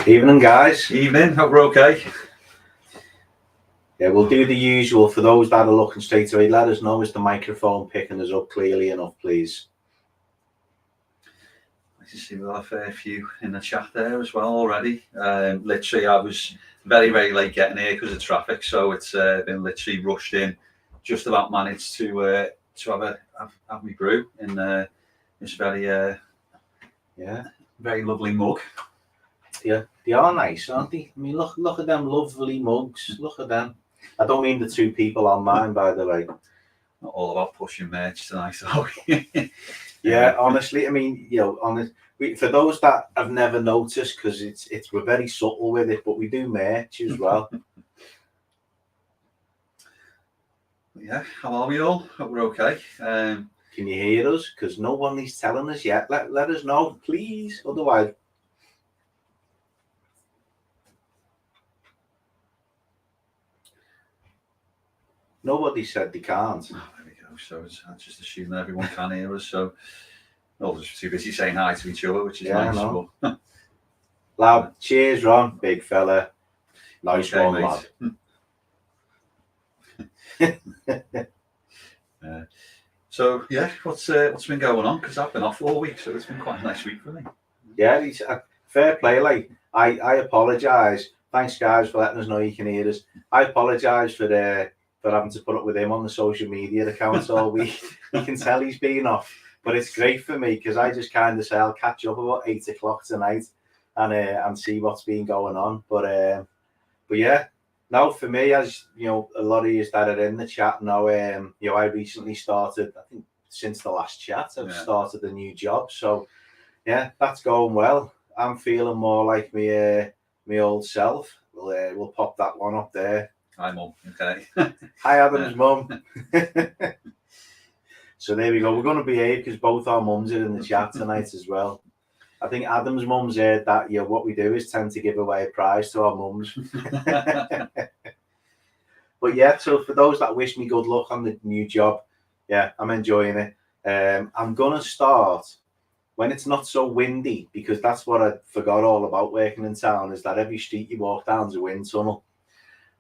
Evening, guys. Evening, hope we're okay. Yeah, we'll do the usual. For those that are looking straight away, let us know, is the microphone picking us up clearly enough, please? I can see we've got a fair few in the chat there as well already. Literally, I was very late getting here because of traffic, so it's been literally rushed in. Just about managed to have me brew in this very lovely mug. Yeah, they are nice, aren't they? I mean, look at them lovely mugs. Look at them. I don't mean the two people on mine, by the way. Not all about pushing merch tonight, though. Yeah, honestly, I mean, for those that have never noticed, because we're very subtle with it, but we do merch as well. Yeah, how are we all? Hope we're okay. Can you hear us? Because no one is telling us yet. Let us know, please. Otherwise, nobody said they can't. Oh, there we go. So I just assume that everyone can hear us. So we're all just too busy saying hi to each other, which is nice. But... Loud cheers, Ron, big fella. Nice okay, one, lad. So yeah, what's been going on? Because I've been off all week, so it's been quite a nice week for me. Yeah, fair play. Like I apologise. Thanks, guys, for letting us know you can hear us. I apologise for having to put up with him on the social media accounts all week. You can tell he's been off, but it's great for me because I just kind of say I'll catch up about 8 o'clock tonight and see what's been going on. But yeah. Now, for me, as you know, a lot of you that are in the chat know, I recently started, I think since the last chat, I've started a new job. So, yeah, that's going well. I'm feeling more like me old self. We'll pop that one up there. Hi, Mum. Okay. Hi, Adam's mum. So there we go. We're going to behave because both our mums are in the chat tonight as well. I think Adam's mum's heard that what we do is tend to give away a prize to our mums. But yeah, so for those that wish me good luck on the new job, yeah, I'm enjoying it. I'm gonna start when it's not so windy, because that's what I forgot all about working in town, is that every street you walk down is a wind tunnel.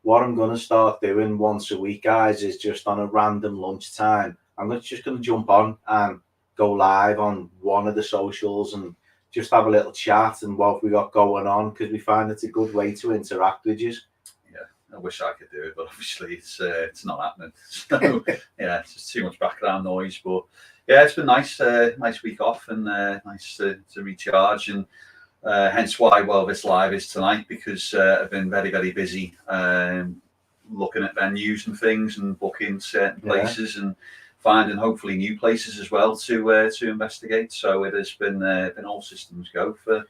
What I'm gonna start doing once a week, guys, is just on a random lunchtime, I'm just gonna jump on and go live on one of the socials and just have a little chat and what we got going on, because we find it's a good way to interact with you. Yeah, I wish I could do it, but obviously it's not happening. So yeah, it's just too much background noise. But yeah, it's been nice, nice week off, and nice to recharge, and hence why this live is tonight, because I've been very busy looking at venues and things and booking certain places and finding hopefully new places as well to investigate. So it has been all systems go for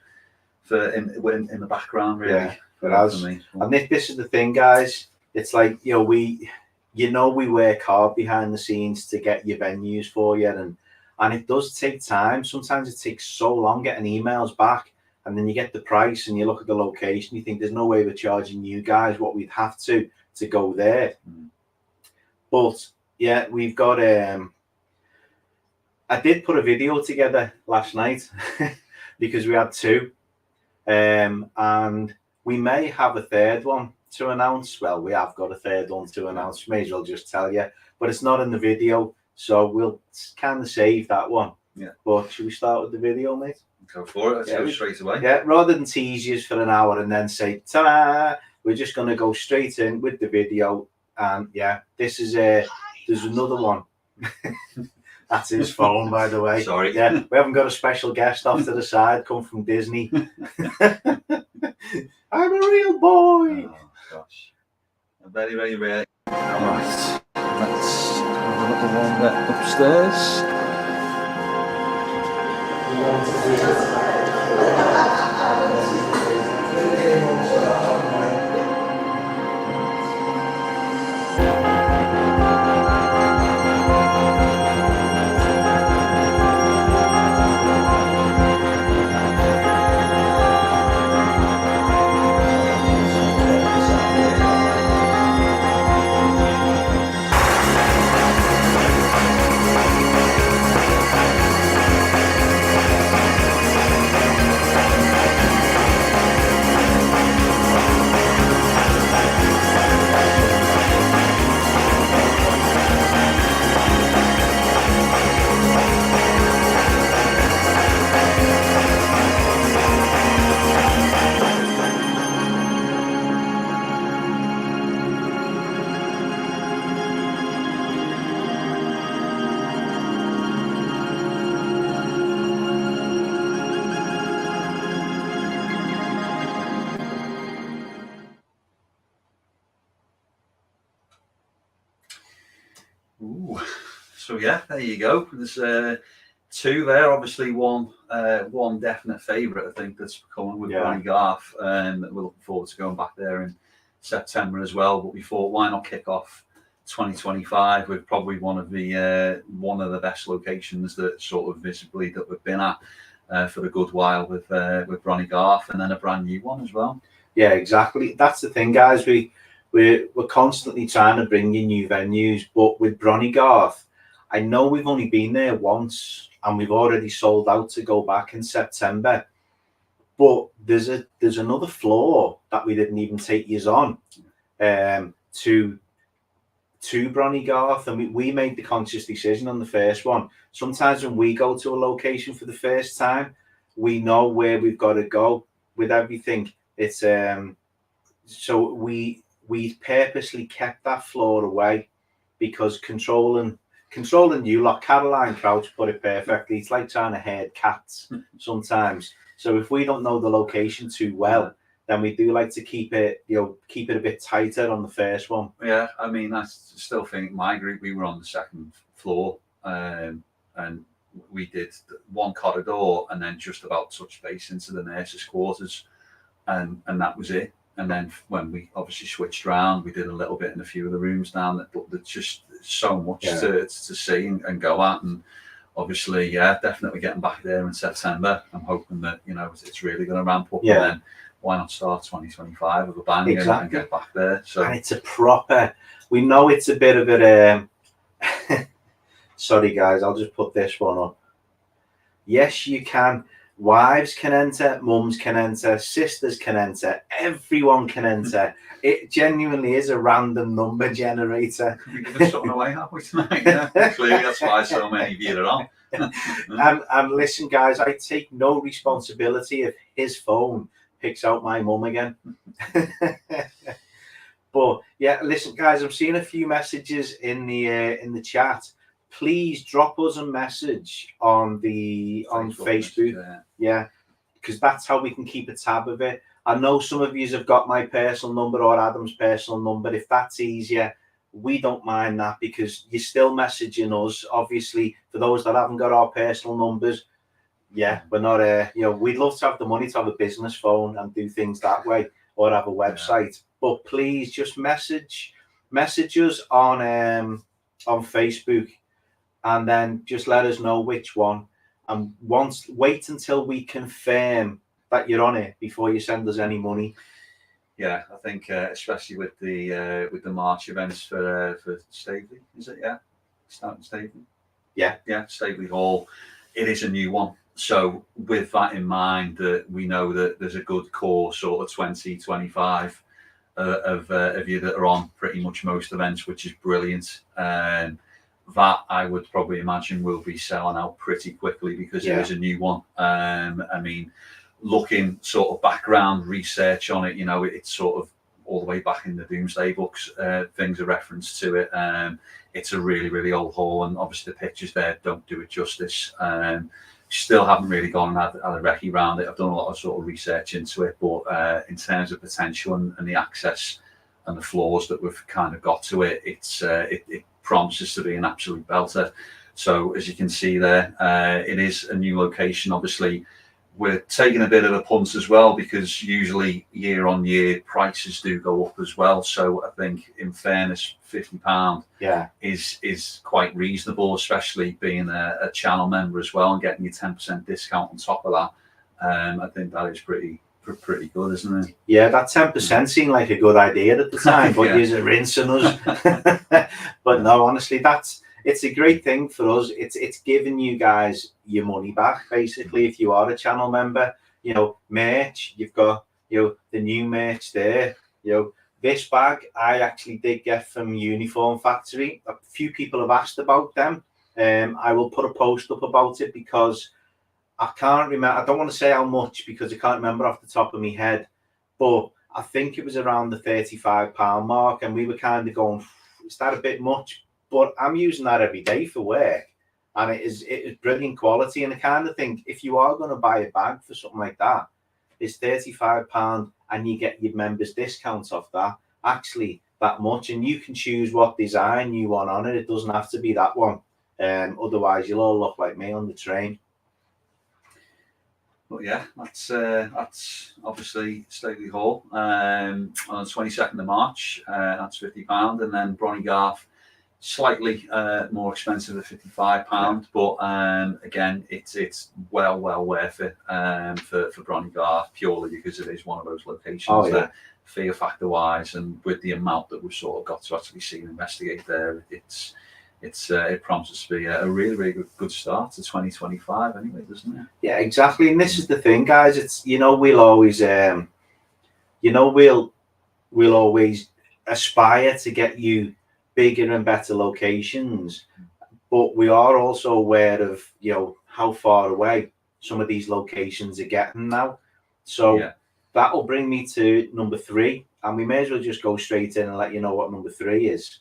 in the background, really. Yeah, for me. And this is the thing, guys. It's like we work hard behind the scenes to get your venues for you, and it does take time. Sometimes it takes so long getting emails back, and then you get the price and you look at the location. You think there's no way we're charging you guys what we'd have to go there. But yeah, we've got I did put a video together last night because we had two, and we may have a third one to announce. Well, we have got a third one to announce. May as well just tell you, but it's not in the video, so we'll kind of save that one. Yeah. But should we start with the video, mate? Go for it. Let's go straight away. Yeah, rather than tease you for an hour and then say ta-da, we're just going to go straight in with the video. And yeah, this is there's another one. That's his phone, by the way. Sorry. Yeah, we haven't got a special guest off to the side, come from Disney. I'm a real boy. Oh, gosh. Very rare. Right. Let's have a little wander upstairs. So yeah, there you go. There's two there. Obviously, one definite favourite. I think that's coming with Bronny Garth, and we're looking forward to going back there in September as well. But we thought, why not kick off 2025 with probably one of the best locations that sort of visibly that we've been at for a good while with Bronny Garth, and then a brand new one as well. Yeah, exactly. That's the thing, guys. We're constantly trying to bring in new venues, but with Bronny Garth, I know we've only been there once, and we've already sold out to go back in September. But there's another floor that we didn't even take yous on to Bronny Garth, and we made the conscious decision on the first one. Sometimes when we go to a location for the first time, we know where we've got to go with everything. It's so we purposely kept that floor away, because controlling you lot, Caroline Crouch put it perfectly. It's like trying to herd cats sometimes. So if we don't know the location too well, then we do like to keep it a bit tighter on the first one. Yeah, I mean, I still think my group, we were on the second floor, and we did one corridor and then just about touch base into the nurses' quarters, and that was it. And then when we obviously switched around, we did a little bit in a few of the rooms down there, but there's just so much to see and go at. And obviously, definitely getting back there in September. I'm hoping that, it's really going to ramp up. Yeah. And then why not start 2025 with a bang and get back there? So, and it's we know it's a bit of a, sorry guys, I'll just put this one up. Yes, you can. Wives can enter, mums can enter, sisters can enter, everyone can enter. It genuinely is a random number generator. We're giving something away, have we, tonight? Yeah. Clearly, that's why so many of you are on. And listen, guys, I take no responsibility if his phone picks out my mum again. But yeah, listen, guys, I'm seeing a few messages in the chat. Please drop us a message on Facebook. Yeah, because that's how we can keep a tab of it. I know some of you have got my personal number or Adam's personal number. If that's easier, we don't mind that, because you're still messaging us. Obviously, for those that haven't got our personal numbers, we're not. We'd love to have the money to have a business phone and do things that way, or have a website. But please just message us on Facebook, and then just let us know which one. And wait until we confirm that you're on it before you send us any money. Yeah, I think especially with the March events for Staveley, is it? Yeah, starting Staveley. Yeah, Staveley Hall. It is a new one. So with that in mind, that we know that there's a good core sort of 20, 25 of you that are on pretty much most events, which is brilliant. That I would probably imagine will be selling out pretty quickly, because it is a new one. I mean, looking sort of background research on it, it's sort of all the way back in the Doomsday books, things are referenced to it. It's a really, really old hall, and obviously the pictures there don't do it justice. Still haven't really gone and had a recce around it. I've done a lot of sort of research into it, but in terms of potential and the access and the floors that we've kind of got to it, it promises to be an absolute belter. So as you can see there, it is a new location. Obviously, we're taking a bit of a punt as well, because usually year on year prices do go up as well. So I think, in fairness, £50 is quite reasonable, especially being a channel member as well, and getting your 10% discount on top of that. I think that is pretty good, isn't it? Yeah, that 10% seemed like a good idea at the time, but you're rinsing us. But no, honestly, it's a great thing for us. It's giving you guys your money back, basically, if you are a channel member. Merch, you've got the new merch there. This bag I actually did get from Uniform Factory. A few people have asked about them. I will put a post up about it, because I can't remember. I don't want to say how much, because I can't remember off the top of my head, but I think it was around the £35 mark, and we were kind of going, is that a bit much? But I'm using that every day for work, and it is brilliant quality. And I kind of think, if you are going to buy a bag for something like that, it's £35, and you get your members' discounts off that, actually that much, and you can choose what design you want on it. It doesn't have to be that one. Otherwise, you'll all look like me on the train. But yeah, that's obviously Staveley Hall on the 22nd of March. That's £50, and then Bronny Garth, slightly more expensive at £55. But again, it's well worth it for Bronny Garth, purely because it is one of those locations that, fear factor wise, and with the amount that we've sort of got to actually see and investigate there, it promises to be a really good start to 2025 anyway, doesn't it? Yeah, exactly. And this is the thing, guys. It's, we'll always we'll always aspire to get you bigger and better locations, but we are also aware of how far away some of these locations are getting now. So that'll bring me to number 3, and we may as well just go straight in and let you know what number 3 is,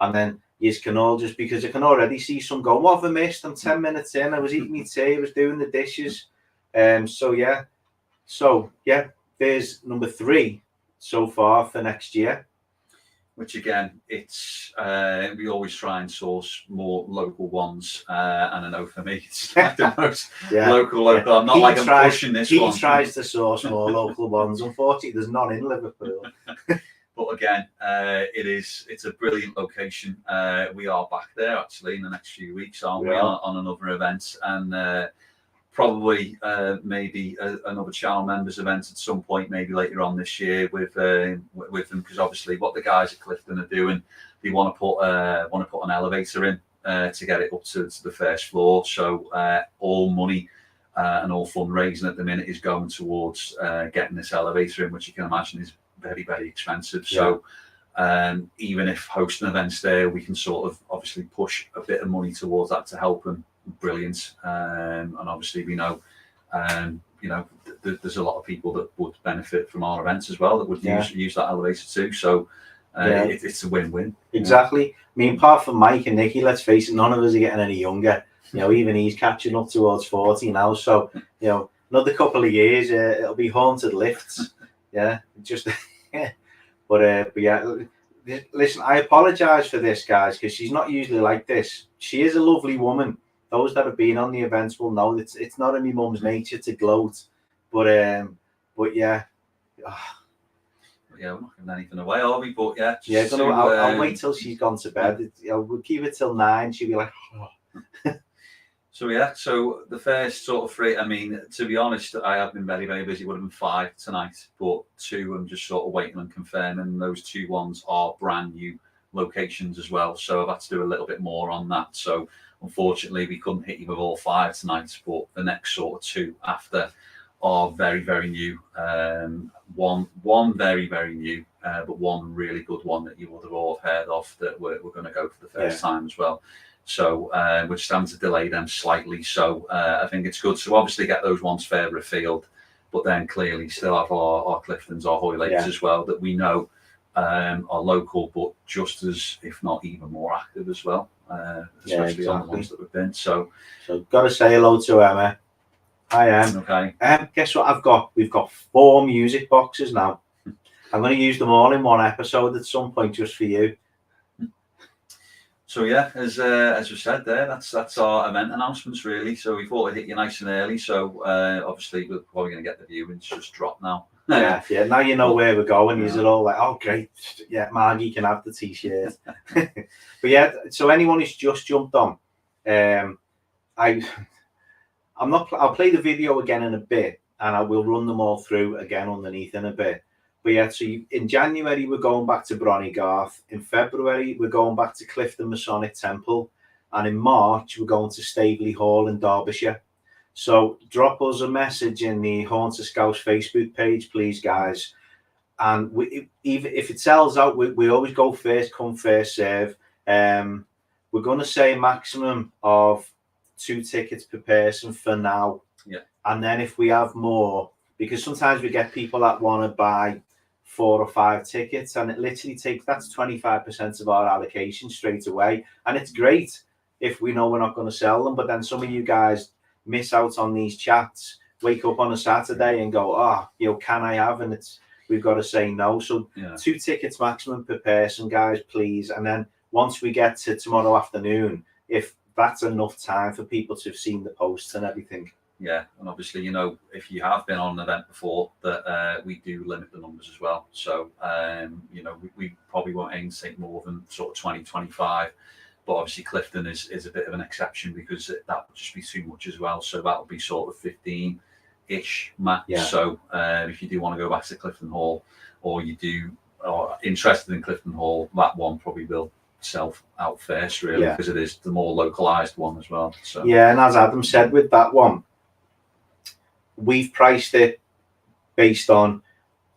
and then you can all just, because I can already see some going, what have I missed? I'm 10 minutes in, I was eating my tea, I was doing the dishes. So there's number 3 so far for next year. Which again, it's we always try and source more local ones, and I know for me it's like the most local. I'm not I'm pushing this one. He tries to source more local ones. Unfortunately, there's none in Liverpool. But again, it's a brilliant location. We are back there actually in the next few weeks, aren't we? On another event, and probably maybe another channel members event at some point, maybe later on this year with them, because obviously what the guys at Clifton are doing, they want to put an elevator in to get it up to the first floor. So all money and all fundraising at the minute is going towards getting this elevator in, which you can imagine is very expensive. So even if hosting events there, we can sort of obviously push a bit of money towards that to help them. Brilliant. And obviously we know there's a lot of people that would benefit from our events as well, that would use that elevator too. So it's a win-win. Exactly. I mean, apart from Mike and Nicky, let's face it, none of us are getting any younger. Even he's catching up towards 40 now. So another couple of years, it'll be haunted lifts. But listen, I apologize for this, guys, because she's not usually like this. She is a lovely woman. Those that have been on the events will know that it's not in my mum's nature to gloat. But yeah. We're not giving anything away, are we? But I'll wait till she's gone to bed. We'll keep it till 9. She'll be like, oh. So the first sort of 3, I mean, to be honest, I have been very busy. It would have been 5 tonight, but 2 I'm just sort of waiting and confirming. Those 2 ones are brand new locations as well, so I've had to do a little bit more on that. So unfortunately, we couldn't hit you with all 5 tonight, but the next sort of 2 after are very new. One very new, but one really good one that you would have all heard of, that we're going to go for the first time as well. So which stands to delay them slightly. So I think it's good to obviously get those ones further afield, but then clearly still have our Cliftons, our Hoylates as well, that we know are local, but just as, if not even more active as well, especially on the ones that we've been. So got to say hello to Emma. Hi, Em. Okay. Guess what I've got? We've got 4 music boxes now. I'm going to use them all in one episode at some point just for you. So as we said there, that's our event announcements really. So we thought we'd hit you nice and early. So obviously we're probably going to get the viewings just drop now. Now you know where we're going. Is it all like, oh great, Margie can have the t-shirt. But so anyone who's just jumped on, I'll play the video again in a bit, and I will run them all through again underneath in a bit. But so in January, we're going back to Bronny Garth. In February, we're going back to Clifton Masonic Temple. And in March, we're going to Staveley Hall in Derbyshire. So drop us a message in the Haunted Scouts Facebook page, please, guys. And even if it sells out, we always go first come, first serve. We're going to say a maximum of 2 tickets per person for now. Yeah. And then if we have more, because sometimes we get people that want to buy 4 or 5 tickets, and it literally takes, that's 25% of our allocation straight away. And it's great if we know we're not going to sell them, but then some of you guys miss out on these chats, wake up on a Saturday and go, can I have? And we've got to say no. So 2 tickets maximum per person, guys, please. And then once we get to tomorrow afternoon, if that's enough time for people to have seen the posts and everything. Yeah, and obviously, you know, if you have been on an event before, that we do limit the numbers as well. So, you know, we probably won't aim to take more than sort of 20, 25. But obviously, Clifton is a bit of an exception because that would just be too much as well. So that would be sort of 15-ish max. Yeah. So if you do want to go back to Clifton Hall, or you do are interested in Clifton Hall, that one probably will sell out first, really, because it is the more localized one as well. So yeah, and as Adam said with that one, we've priced it based on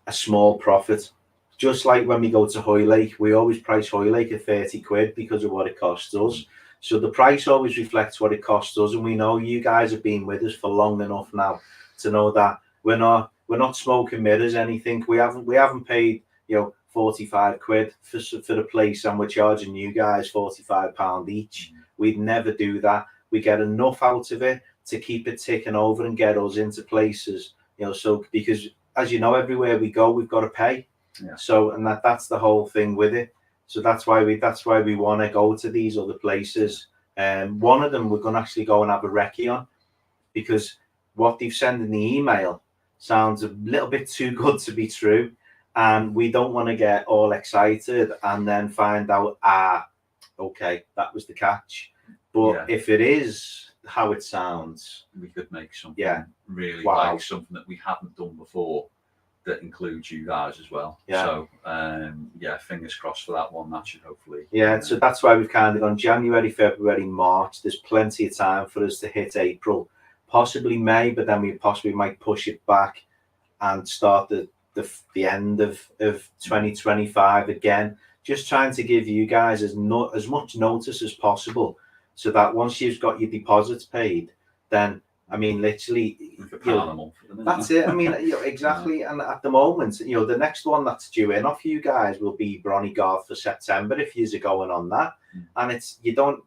a small profit. Just like when we go to Hoylake, we always price Hoylake at 30 quid because of what it costs us. So the price always reflects what it costs us, and we know you guys have been with us for long enough now to know that we're not smoking mirrors anything. We haven't paid 45 quid for the place, and we're charging you guys £45 each. We'd never do that. We get enough out of it to keep it ticking over and get us into places, so because as you know, everywhere we go, we've got to pay. Yeah. So, and that's the whole thing with it. So that's why we want to go to these other places. One of them we're going to actually go and have a recce on, because what they've sent in the email sounds a little bit too good to be true. And we don't want to get all excited and then find out, okay, that was the catch. But if it is how it sounds, we could make something really wow. something that we haven't done before that includes you guys as well. Yeah. So, fingers crossed for that one. That should hopefully. Yeah, so that's why we've kind of gone January, February, March. There's plenty of time for us to hit April, possibly May, but then we possibly might push it back and start the end of 2025 again. Just trying to give you guys as much notice as possible, so that once you've got your deposits paid, then I mean, literally, that's it. I mean, exactly. And at the moment, the next one that's due in off you guys will be Bronny Garth for September if you're going on that, and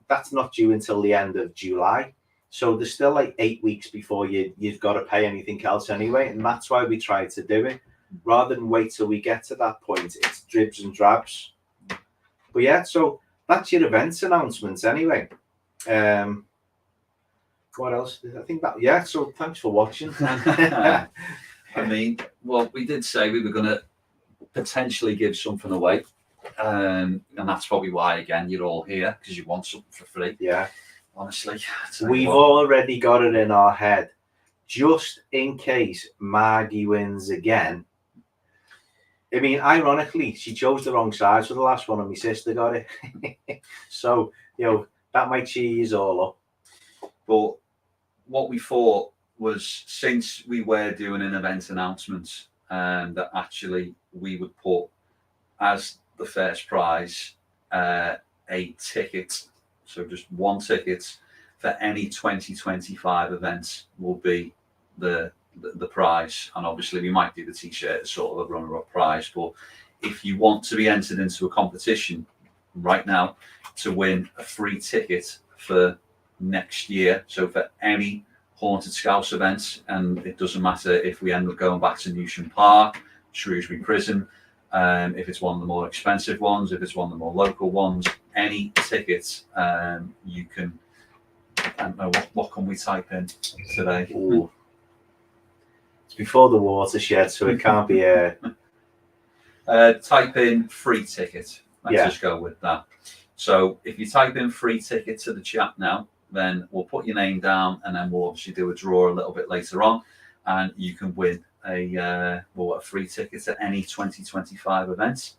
that's not due until the end of July. So there's still like 8 weeks before you've got to pay anything else anyway, and that's why we try to do it rather than wait till we get to that point. It's dribs and drabs. But yeah, so that's your events announcements anyway. What else? I think that so thanks for watching. I mean, well, we did say we were going to potentially give something away, and that's probably why again you're all here, because you want something for free. Yeah, honestly, we've already got it in our head, just in case Margie wins again. I mean, ironically, she chose the wrong size for the last one, and my sister got it. So that might cheer you all up. But what we thought was, since we were doing an event announcement, that actually we would put as the first prize a ticket. So just one ticket for any 2025 event will be the prize. And obviously we might do the t-shirt as sort of a runner-up prize. But if you want to be entered into a competition right now to win a free ticket for next year, so for any Haunted Scouse events, and it doesn't matter if we end up going back to Newsham Park, Shrewsbury Prison, if it's one of the more expensive ones, if it's one of the more local ones, any tickets, you can. I don't know, what can we type in today? Ooh. It's before the watershed, so it can't be a type in free ticket. Let's just go with that. So if you type in free ticket to the chat now, then we'll put your name down, and then we'll obviously do a draw a little bit later on, and you can win a free ticket to any 2025 events,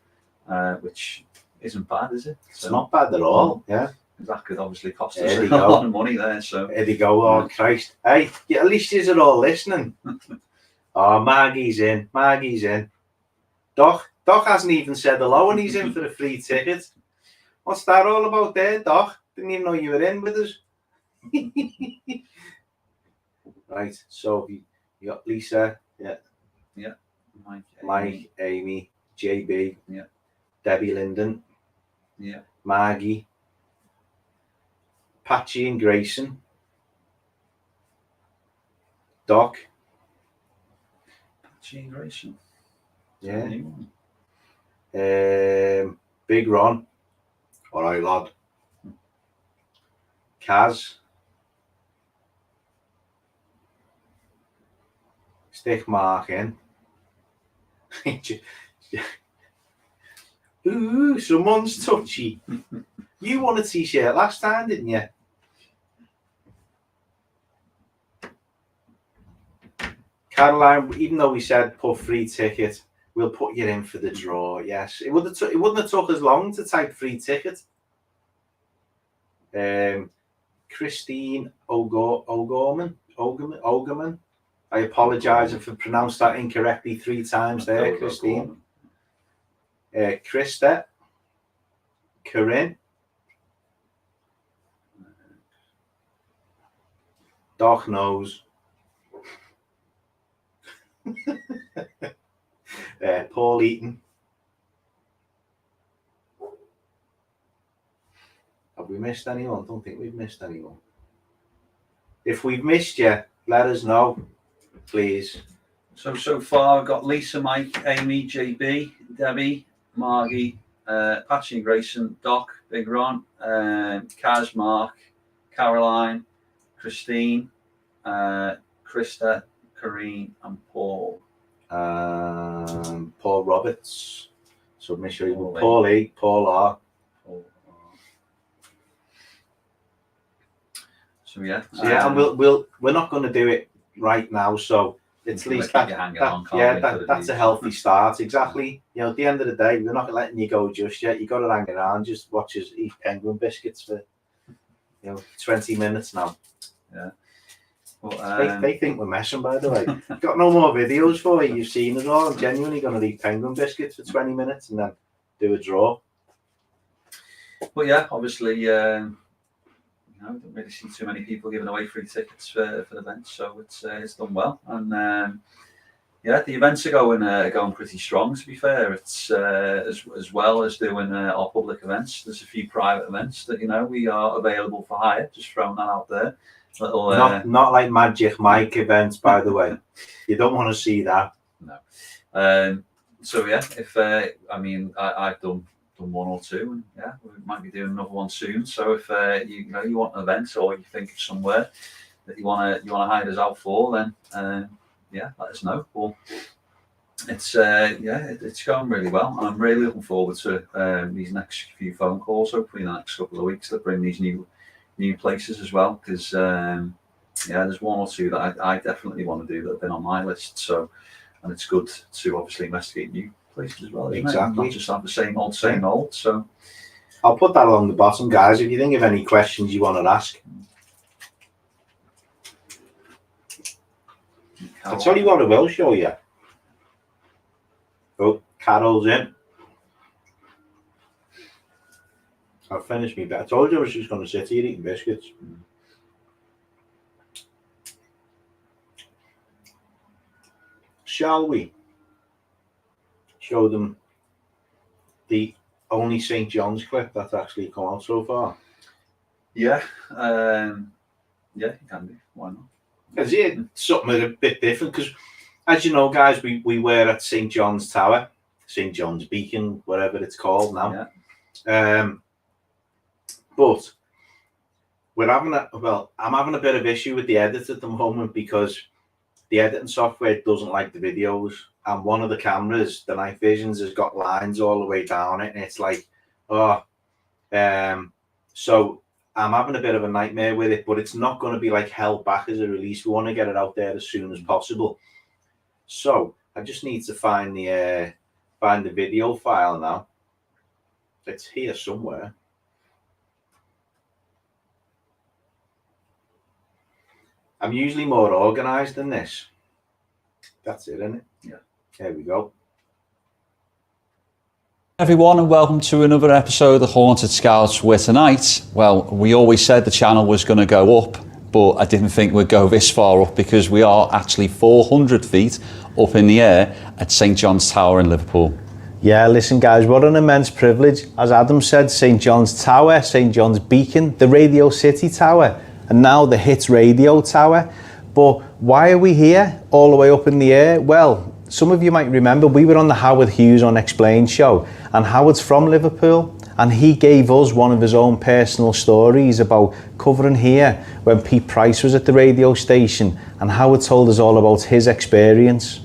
which isn't bad, is it? It's not bad at all. Yeah, that could obviously cost us a lot of money there. So there you go. Oh Christ! Hey, at least you're all listening. Oh, Margie's in. Doc hasn't even said hello, and he's in for the free ticket. What's that all about there, Doc? Didn't even know you were in with us. Right, so you got Lisa, Mike, Amy, JB, Debbie Linden, Margie, Patchy and Grayson, Doc, Patchy and Grayson, Big Ron. All right, lad. Kaz. Stick Mark in. Ooh, someone's touchy. You won a t-shirt last time, didn't you? Caroline, even though we said put free ticket, we'll put you in for the draw. Yes, it wouldn't have took us long to type free ticket. Christine Ogerman. I apologise if I pronounced that incorrectly 3 times there, Christine. Krista. Corinne. Doc knows. Paul Eaton. Have we missed anyone? Don't think we've missed anyone. If we've missed you, let us know, please. So far, I've got Lisa, Mike, Amy, JB, Debbie, Margie, Patsy and Grayson, Doc, Big Ron, Kaz, Mark, Caroline, Christine, Krista, Corinne, and Paul. Paul Roberts. So make sure you Paul E, Paul R. So yeah, and we're not going to do it right now. So it's at least that's a healthy start. Exactly. You know, at the end of the day, we're not letting you go just yet. You got to hang around, just watch us eat penguin biscuits for 20 minutes now. Yeah. Well, they think we're messing, by the way. Got no more videos for you. You've seen us all. I'm genuinely going to eat penguin biscuits for 20 minutes and then do a draw. But yeah, obviously, don't really see too many people giving away free tickets for the event, so it's done well. And the events are going pretty strong. To be fair, it's as well as doing our public events. There's a few private events that we are available for hire. Just throwing that out there. Not like Magic Mike events, by the way. You don't want to see that. No. So yeah, if I've done 1 or 2, and yeah, we might be doing another one soon. So if you want an event or you think of somewhere that you want to hire us out for, then let us know. Well, it's going really well, and I'm really looking forward to these next few phone calls. Hopefully, in the next couple of weeks, that bring these new places as well, because there's 1 or 2 that I definitely want to do that have been on my list. So, and it's good to obviously investigate new places as well, isn't exactly. It? Not just have the same old. So I'll put that along the bottom, guys. If you think of any questions you want to ask, I'll tell you what I will show you. Oh, Carol's in. I've finished me bit. I told you I was just going to sit here eating biscuits. Shall we show them the only St. John's clip that's actually come out so far? Yeah, you can do. Why not? Because it's something a bit different. Because as you know, guys, we were at St. John's Tower, St. John's Beacon, whatever it's called now. Yeah. But I'm having a bit of issue with the edit at the moment because the editing software doesn't like the videos, and one of the cameras, the night visions, has got lines all the way down it, and it's like, so I'm having a bit of a nightmare with it, but it's not going to be like held back as a release. We want to get it out there as soon as possible. So I just need to find the video file now. It's here somewhere. I'm usually more organised than this. That's it, isn't it? Yeah. There we go. Everyone, and welcome to another episode of the Haunted Scouts, where tonight, well, we always said the channel was going to go up, but I didn't think we'd go this far up because we are actually 400 feet up in the air at St. John's Tower in Liverpool. Yeah, listen guys, what an immense privilege. As Adam said, St. John's Tower, St. John's Beacon, the Radio City Tower, and now the Hits Radio Tower. But why are we here all the way up in the air? Well, some of you might remember we were on the Howard Hughes Unexplained show, and Howard's from Liverpool, And he gave us one of his own personal stories about covering here when Pete Price was at the radio station, and Howard told us all about his experience.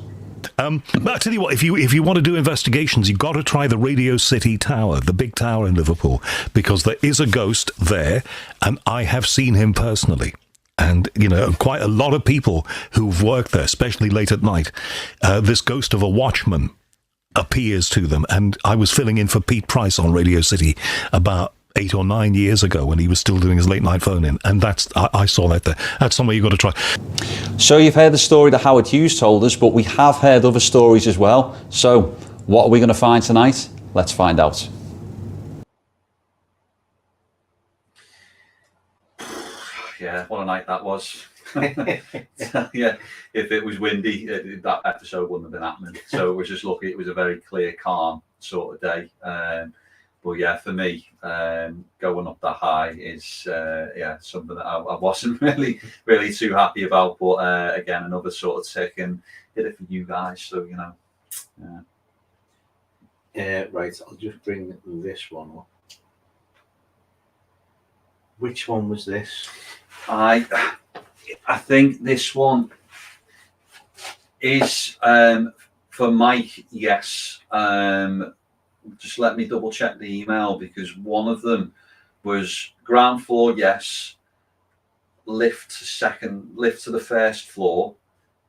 But I tell you what, if you want to do investigations, you've got to try the Radio City Tower, the big tower in Liverpool, because there is a ghost there, and I have seen him personally. And, you know, quite a lot of people who've worked there, especially late at night, this ghost of a watchman appears to them. And I was filling in for Pete Price on Radio City about 8 or 9 years ago when he was still doing his late night phone in, and I saw that there. That's somewhere you've got to try. So you've heard the story that Howard Hughes told us, but we have heard other stories as well. So what are we going to find tonight? Let's find out. Yeah, what a night that was. Yeah, if it was windy, that episode wouldn't have been happening. So it was just lucky it was a very clear, calm sort of day. But yeah, for me, going up that high is something that I wasn't really too happy about. But again, another sort of tick, and did it for you guys. So you know, right. I'll just bring this one up. Which one was this? I think this one is for Mike. Yes. Just let me double check the email, because one of them was ground floor, yes, lift to the first floor,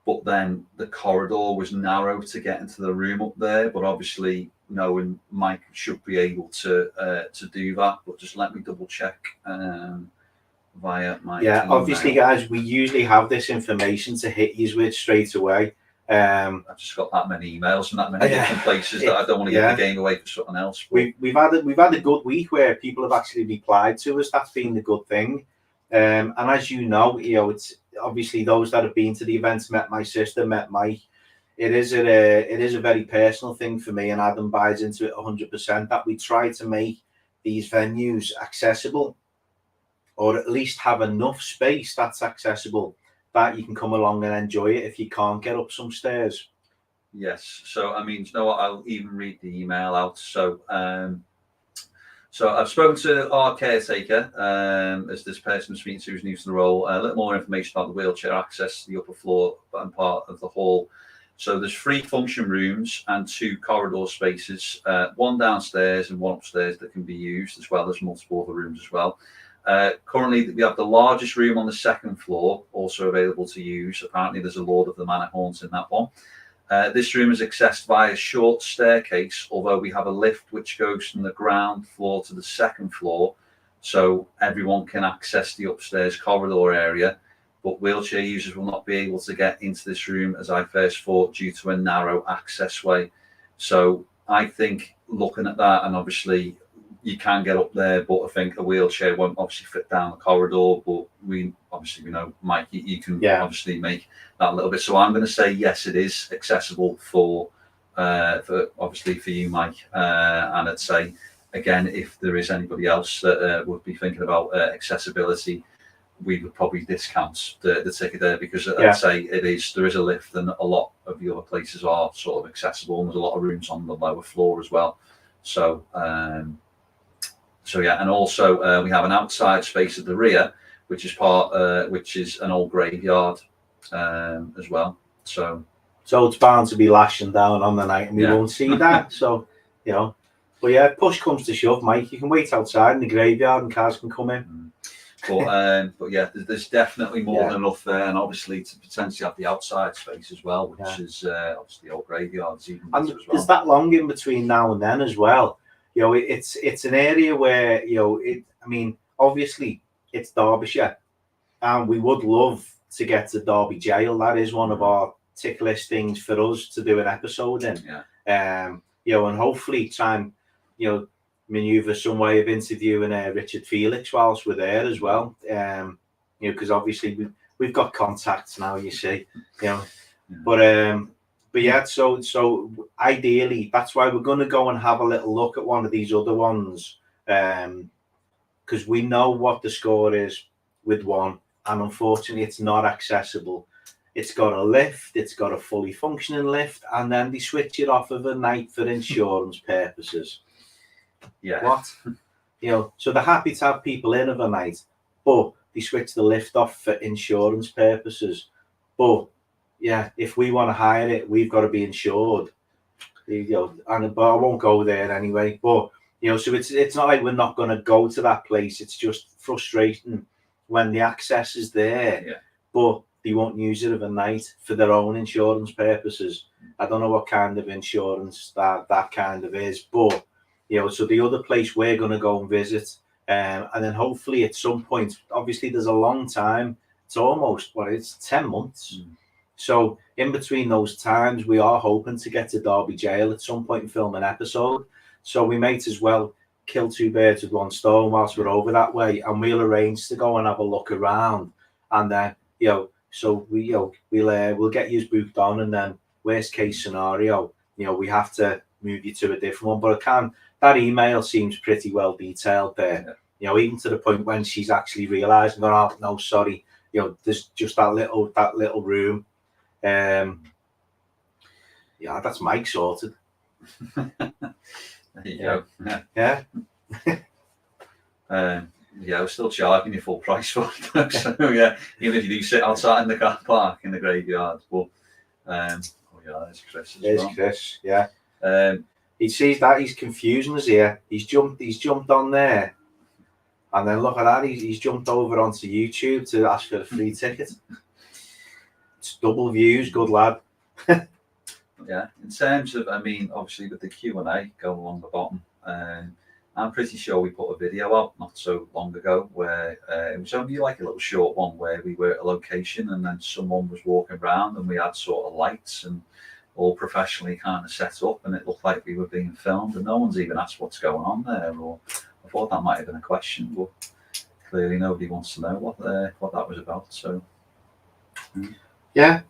but then the corridor was narrow to get into the room up there. But obviously, knowing Mike should be able to do that. But just let me double check via my email. Obviously, guys, we usually have this information to hit you with straight away. I've just got that many emails from that many different places that I don't want to give the game away for something else. But We've had a good week where people have actually replied to us. That's been the good thing. And as you know, it's obviously those that have been to the events, met my sister, met Mike. It is a very personal thing for me, and Adam buys into it 100%, that we try to make these venues accessible, or at least have enough space that's accessible that you can come along and enjoy it if you can't get up some stairs. yes, so I mean, you know what? I'll even read the email out. So, so I've spoken to our caretaker, as this person was speaking to who's new to the role. A little more information about the wheelchair access to the upper floor and part of the hall. So there's 3 function rooms and 2 corridor spaces, one downstairs and one upstairs that can be used, as well as multiple other rooms as well. Currently, we have the largest room on the 2nd floor, also available to use. Apparently, there's a Lord of the Manor haunt in that one. This room is accessed via a short staircase, although we have a lift which goes from the ground floor to the 2nd floor, so everyone can access the upstairs corridor area. But wheelchair users will not be able to get into this room, as I first thought, due to a narrow access way. So I think, looking at that, and obviously you can get up there, but I think a wheelchair won't obviously fit down the corridor. But we know, Mike, you can obviously make that a little bit. So I'm going to say yes, it is accessible for obviously for you, Mike. And I'd say again, if there is anybody else that would be thinking about accessibility, we would probably discount the ticket there, because I'd say there is a lift, and a lot of the other places are sort of accessible, and there's a lot of rooms on the lower floor as well. So yeah, and also we have an outside space at the rear, which is an old graveyard as well. So it's bound to be lashing down on the night, and we won't see that. So but yeah, push comes to shove, Mike, you can wait outside in the graveyard and cars can come in. But yeah, there's definitely more than enough there, and obviously to potentially have the outside space as well, which is obviously old graveyards even better as well. There's that long in between now and then as well. It's an area where obviously it's Derbyshire, and we would love to get to Derby Jail. That is one of our tick list things for us to do an episode in. And hopefully try and maneuver some way of interviewing Richard Felix whilst we're there as well. Because obviously we've got contacts now, you see. But yeah, so ideally that's why we're going to go and have a little look at one of these other ones, because we know what the score is with one, and unfortunately it's not accessible. It's got a lift, it's got a fully functioning lift, and then they switch it off of a night for insurance purposes. Yeah. What? You know, so they're happy to have people in overnight, but they switch the lift off for insurance purposes. But yeah, if we want to hire it, we've got to be insured. You know, but I won't go there anyway. But you know, so it's not like we're not going to go to that place. It's just frustrating when the access is there, but they won't use it overnight for their own insurance purposes. I don't know what kind of insurance that kind of is, but you know, so the other place we're going to go and visit, and then hopefully at some point, obviously there's a long time. It's almost it's 10 months. So in between those times, we are hoping to get to Derby Jail at some point and film an episode. So we might as well kill two birds with one stone whilst we're over that way, and we'll arrange to go and have a look around, and then you know, so we we'll get you booked on, and then worst case scenario, you know, we have to move you to a different one. But that email seems pretty well detailed there. You know, even to the point when she's actually realising, oh no, sorry, you know, there's just that little room. Yeah, that's Mike sorted. There you go. Yeah. We're still charging you full price for it. So yeah, even if you do sit outside in the car park in the graveyard. But there's Chris as well. Chris, yeah. He sees that, he's confusing us here. He's jumped on there, and then look at that, he's jumped over onto YouTube to ask for a free ticket. It's double views, good lad. Yeah, in terms of, I mean, obviously with the Q&A going along the bottom, I'm pretty sure we put a video out not so long ago where it was only like a little short one where we were at a location and then someone was walking around and we had sort of lights and all professionally kind of set up, and it looked like we were being filmed, and no one's even asked what's going on there. Or I thought that might have been a question, but clearly nobody wants to know what that was about. So yeah.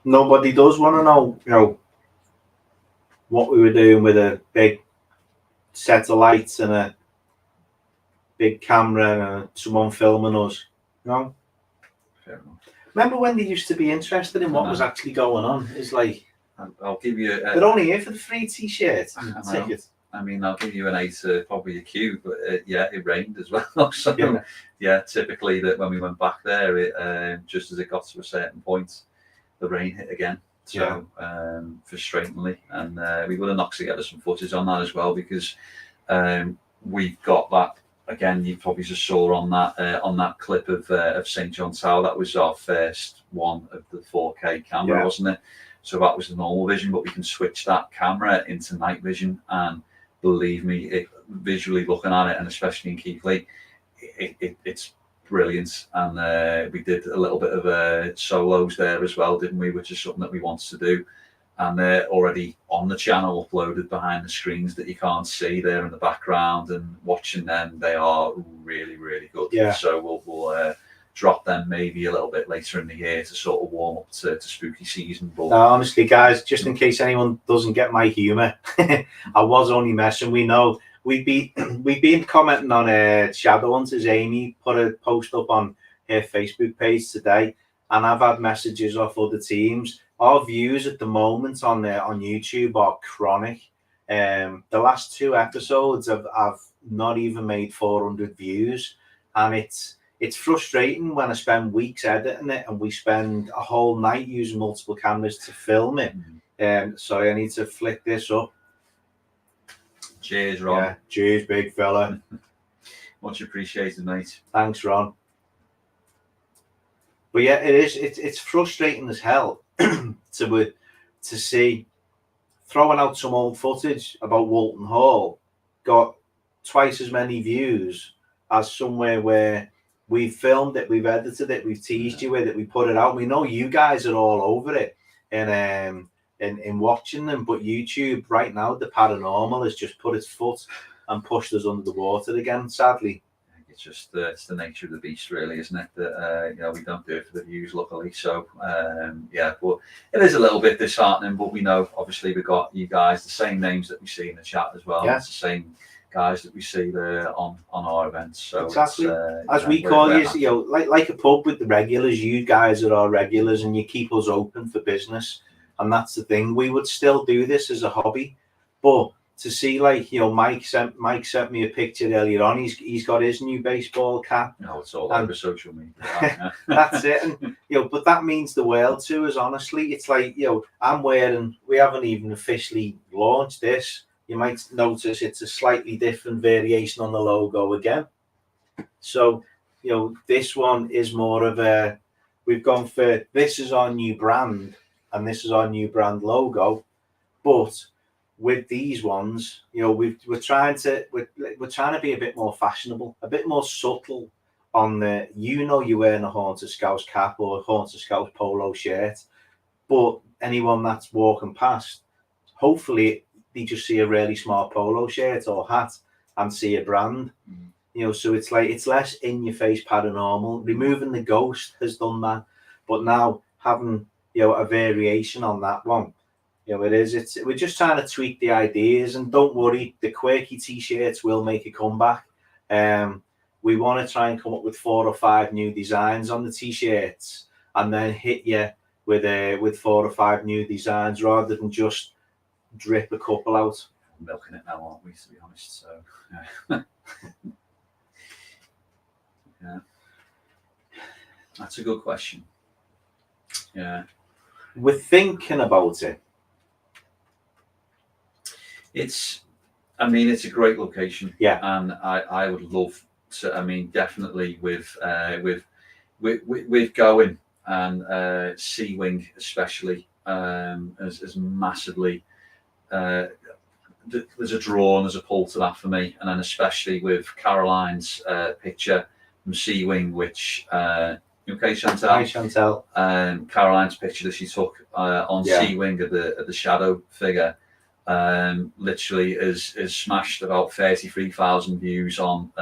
Nobody does want to know, you know, what we were doing with a big set of lights and a big camera and someone filming us. You know? Fair enough. Remember when they used to be interested in what was actually going on? It's like, I'll give you. They're only here for the free t-shirt and ticket. I mean, I'll give you an 8, probably a Q, but it rained as well. So yeah, typically that when we went back there, it just as it got to a certain point, the rain hit again. So frustratingly, and we would have knocked together some footage on that as well, because we've got that again. You probably just saw on that clip of St John Tower. That was our first one of the 4K camera, wasn't it? So that was the normal vision, but we can switch that camera into night vision, and believe me, visually looking at it, and especially in Keighley, it's brilliant. And we did a little bit of solos there as well, didn't we? Which is something that we wanted to do, and they're already on the channel, uploaded behind the screens that you can't see there in the background. And watching them, they are really, really good. Yeah. So we'll drop them maybe a little bit later in the year to sort of warm up to spooky season. But no, honestly, guys, just in case anyone doesn't get my humour, I was only messing. We know we've been commenting on Shadowhunters. Amy put a post up on her Facebook page today, and I've had messages off other teams. Our views at the moment on YouTube are chronic. The last 2 episodes have not even made 400 views, and it's frustrating when I spend weeks editing it and we spend a whole night using multiple cameras to film it. Sorry, I need to flick this up. Cheers, Ron. Yeah, cheers, big fella. Much appreciated, mate. Thanks, Ron. But yeah, it's frustrating as hell to see throwing out some old footage about Walton Hall got twice as many views as somewhere where we've filmed it, we've edited it, we've teased you with it, we put it out. We know you guys are all over it and in watching them, but YouTube right now, the paranormal has just put its foot and pushed us under the water again, sadly. It's just it's the nature of the beast, really, isn't it? That we don't do it for the views, luckily. So but it is a little bit disheartening. But we know, obviously, we've got you guys, the same names that we see in the chat as well. Yeah. It's the same guys that we see there on our events. So exactly, as we call you, like a pub with the regulars. You guys are our regulars, and you keep us open for business. And that's the thing. We would still do this as a hobby, but to see, like, you know, Mike sent me a picture earlier on. He's got his new baseball cap. No, it's all And- over social media. Yeah. That's it. And, you know, but that means the world to us, honestly. It's like, you know, we haven't even officially launched this. You might notice it's a slightly different variation on the logo again. So, you know, this one is more of a, we've gone for, this is our new brand and this is our new brand logo. But with these ones, you know, we're trying to be a bit more fashionable, a bit more subtle on the, you know, you're wearing a Haunted Scouts cap or a Haunted Scouts polo shirt, but anyone that's walking past, hopefully they just see a really smart polo shirt or hat and see a brand. You know, so it's like, it's less in your face paranormal. Removing the ghost has done that, but now having, you know, a variation on that one, you know, we're just trying to tweak the ideas. And don't worry, the quirky t-shirts will make a comeback. We want to try and come up with 4 or 5 new designs on the t-shirts and then hit you with 4 or 5 new designs rather than just drip a couple out. We're milking it now, aren't we, to be honest? So, yeah. Yeah. That's a good question. Yeah. We're thinking about it. It's a great location. Yeah. And I would love to, definitely with going and Sea Wing especially as massively, there's a draw and there's a pull to that for me. And then especially with Caroline's picture from Sea Wing, which, okay, Chantal? Hi, Chantal. Caroline's picture that she took on Yeah. Sea Wing of the shadow figure, literally is smashed about 33,000 views on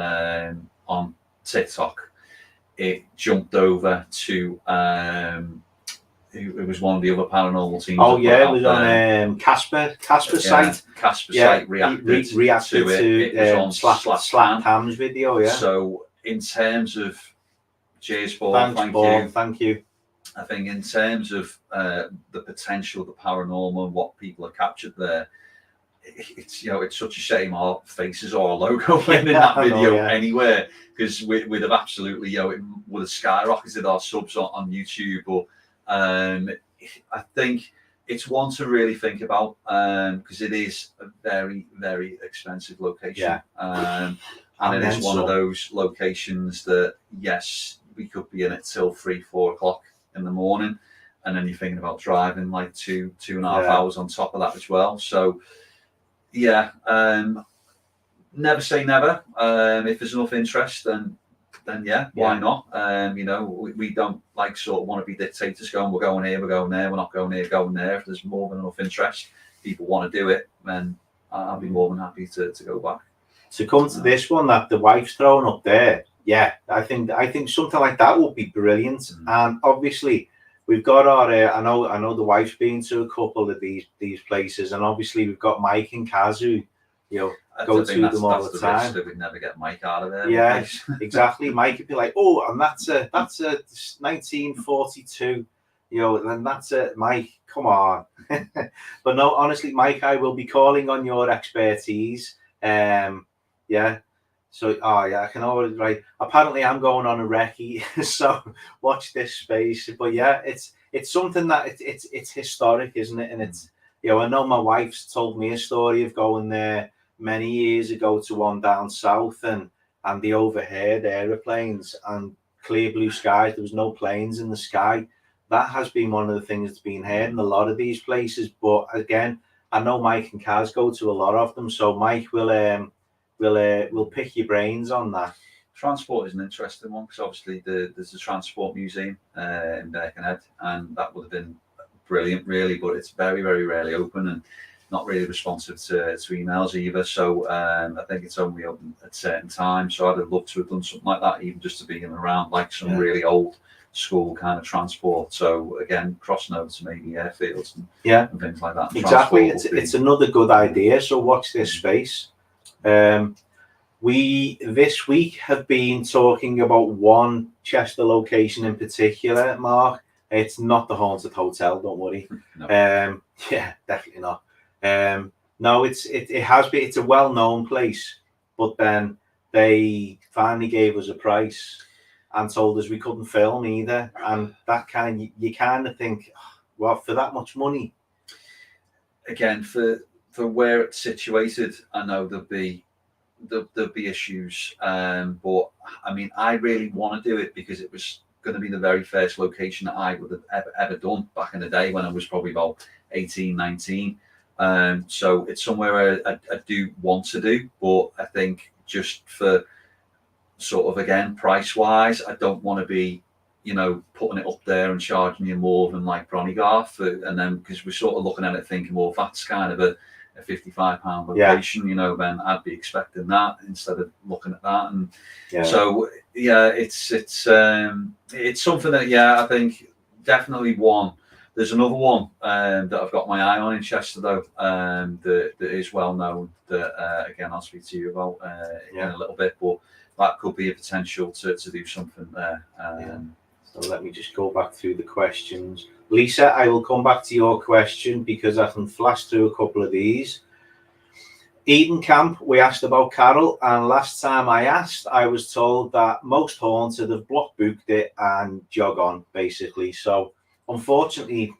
TikTok. It jumped over to it was one of the other paranormal teams. Oh that yeah, put it was out on Casper's site. Casper Yeah, site reacted reacted to it. It was on Slap Ham's video. Yeah. So in terms of, cheers, Paul. Thanks, Paul. Thank you. I think in terms of the potential of the paranormal and what people have captured there, it's, you know, it's such a shame our faces or our logo in that video anywhere, because we'd have absolutely, you know, it would have skyrocketed our subs on YouTube. But I think it's one to really think about, because it is a very, very expensive location. Yeah. And it is one of those locations that, yes, we could be in it till 3-4 o'clock in the morning, and then you're thinking about driving like 2.5 hours on top of that as well. So yeah, never say never. If there's enough interest, then yeah, why not? You know, we don't like sort of want to be dictators going, we're going here, we're going there, we're not going here, going there. If there's more than enough interest, people want to do it, then I'll be more than happy to go back. To come to this one that the wife's thrown up there, yeah, I think something like that would be brilliant. And obviously we've got our I know the wife's been to a couple of these places, and obviously we've got Mike and Kazu, you know, go to them all the time. We'd never get Mike out of there. Yeah, exactly. Mike would be like, oh, and that's a 1942, you know, and that's a Mike, come on. But no, honestly, Mike, I will be calling on your expertise. Yeah. So, I can already, right. Apparently, I'm going on a recce, so watch this space. But yeah, it's something that it's historic, isn't it? And it's, you know, I know my wife's told me a story of going there many years ago to one down south, and they overheard aeroplanes and clear blue skies. There was no planes in the sky. That has been one of the things that's been heard in a lot of these places. But again, I know Mike and Kaz go to a lot of them, so Mike will we'll pick your brains on that. Transport is an interesting one, because obviously there's a transport museum in Birkenhead, and that would have been brilliant, really, but it's very, very rarely open and not really responsive to emails either. So I think it's only open at certain times. So I'd have loved to have done something like that, even just to be in and around like some really old school kind of transport. So again, crossing over to maybe airfields and things like that. Exactly, it's another good idea. So watch this space. We this week have been talking about one Chester location in particular, Mark. It's not the Haunted Hotel, don't worry. No. Yeah, definitely not. No, it has been. It's a well-known place, but then they finally gave us a price and told us we couldn't film either, and that you kind of think, well, for that much money. Again, for where it's situated, I know there'll be issues, but I mean, I really want to do it because it was going to be the very first location that I would have ever done back in the day when I was probably about 18, 19. So it's somewhere I do want to do, but I think just for sort of, again, price wise, I don't want to be, putting it up there and charging you more than like Bronigarth, and then because we're sort of looking at it thinking, well, if that's kind of a £55 location, then I'd be expecting that instead of looking at that. And so it's something that I think definitely one. There's another one that I've got my eye on in Chester though, that is well known. That again I'll speak to you about in a little bit, but that could be a potential to do something there. So let me just go back through the questions. Lisa, I will come back to your question because I can flash through a couple of these. Eden Camp, we asked about Carol, and last time I asked, I was told that most Haunted have block booked it and jog on, basically. So unfortunately,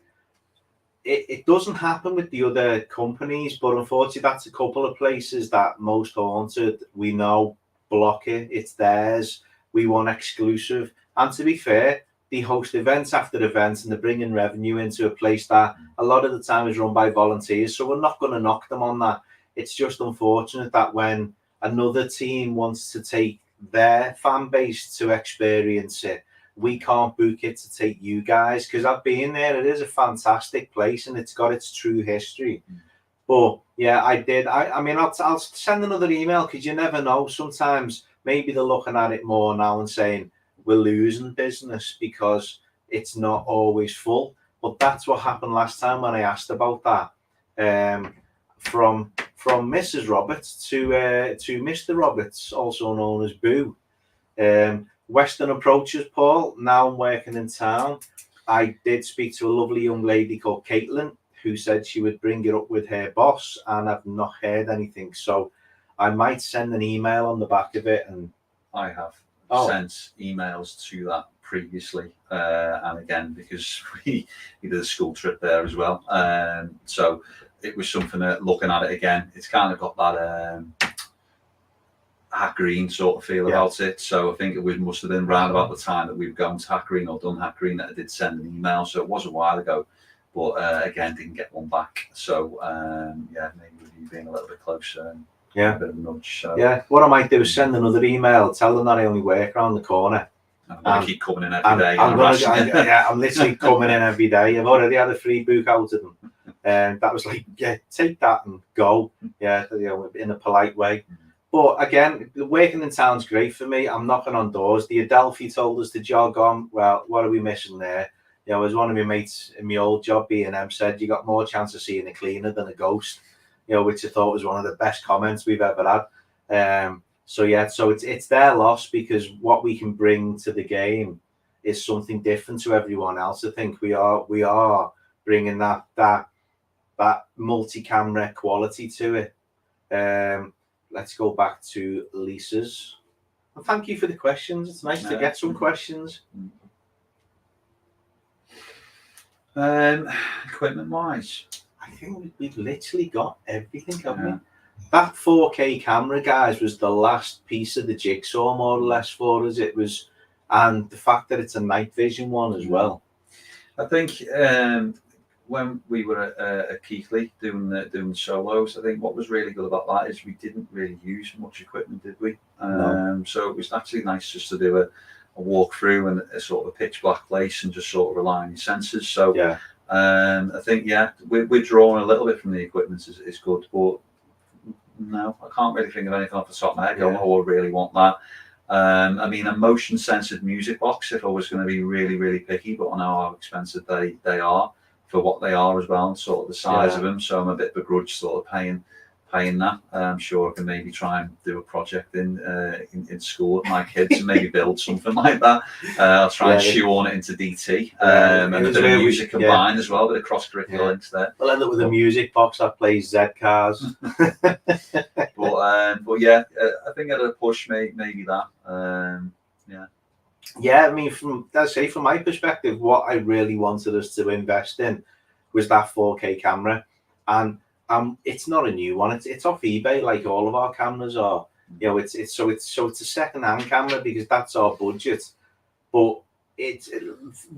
it doesn't happen with the other companies, but unfortunately, that's a couple of places that most Haunted, we know, block it. It's theirs. We want exclusive. And to be fair, they host events after events and they're bringing revenue into a place that a lot of the time is run by volunteers. So we're not going to knock them on that. It's just unfortunate that when another team wants to take their fan base to experience it, we can't book it to take you guys, because I've been there. It is a fantastic place and it's got its true history. But yeah, I did. I mean, I'll send another email because you never know. Sometimes maybe they're looking at it more now and saying we're losing business because it's not always full. But that's what happened last time when I asked about that. From Mrs. Roberts to Mr. Roberts, also known as Boo. Western Approaches, Paul. Now I'm working in town. I did speak to a lovely young lady called Caitlin, who said she would bring it up with her boss, and I've not heard anything. So I might send an email on the back of it. And I have sent emails to that previously, and again because we did a school trip there as well. So it was something that, looking at it again, it's kind of got that Hack Green sort of feel about it. So I think it must have been around about the time that we've gone to Hack Green or done Hack Green that I did send an email. So it was a while ago, but again, didn't get one back. So maybe with you being a little bit closer, a bit of a nudge. So. Yeah, what I might do is send another email, tell them that I only work around the corner. I'm going to keep coming in every day. I'm literally coming in every day. I've already had a free book out of them. And that was like, take that and go. In a polite way. But again, working in town's great for me. I'm knocking on doors. The Adelphi told us to jog on. Well, what are we missing there? As one of my mates in my old job, B&M, said, you got more chance of seeing a cleaner than a ghost. Which I thought was one of the best comments we've ever had. So it's their loss, because what we can bring to the game is something different to everyone else. I think we are bringing that multi-camera quality to it. Let's go back to Lisa's. Well, thank you for the questions. It's nice to get some questions. Equipment wise, I think we've literally got everything, haven't we? That 4K camera, guys, was the last piece of the jigsaw, more or less, for us. It was, and the fact that it's a night vision one as well. I think when we were at Keighley doing solos, I think what was really good about that is we didn't really use much equipment, did we? No. So it was actually nice just to do a walk through and a sort of a pitch black place and just sort of rely on your senses. So I think we're drawing a little bit from the equipment is good, but no, I can't really think of anything off the top of my head. I really want that. I mean, a motion censored music box if I was going to be really, really picky, but I know how expensive they are for what they are as well, and sort of the size of them. So I'm a bit begrudged sort of paying paying that. I'm sure I can maybe try and do a project in school with my kids and maybe build something like that. I'll try and shoehorn it into DT and a bit of music combined as well, a bit of cross-curricular links there. We'll end up with a music box that plays Z Cars. But yeah, I think at a push, maybe that. Yeah, I mean, from my perspective, what I really wanted us to invest in was that 4K camera, and it's not a new one. It's off eBay, like all of our cameras are. You know, it's a second-hand camera because that's our budget. But it's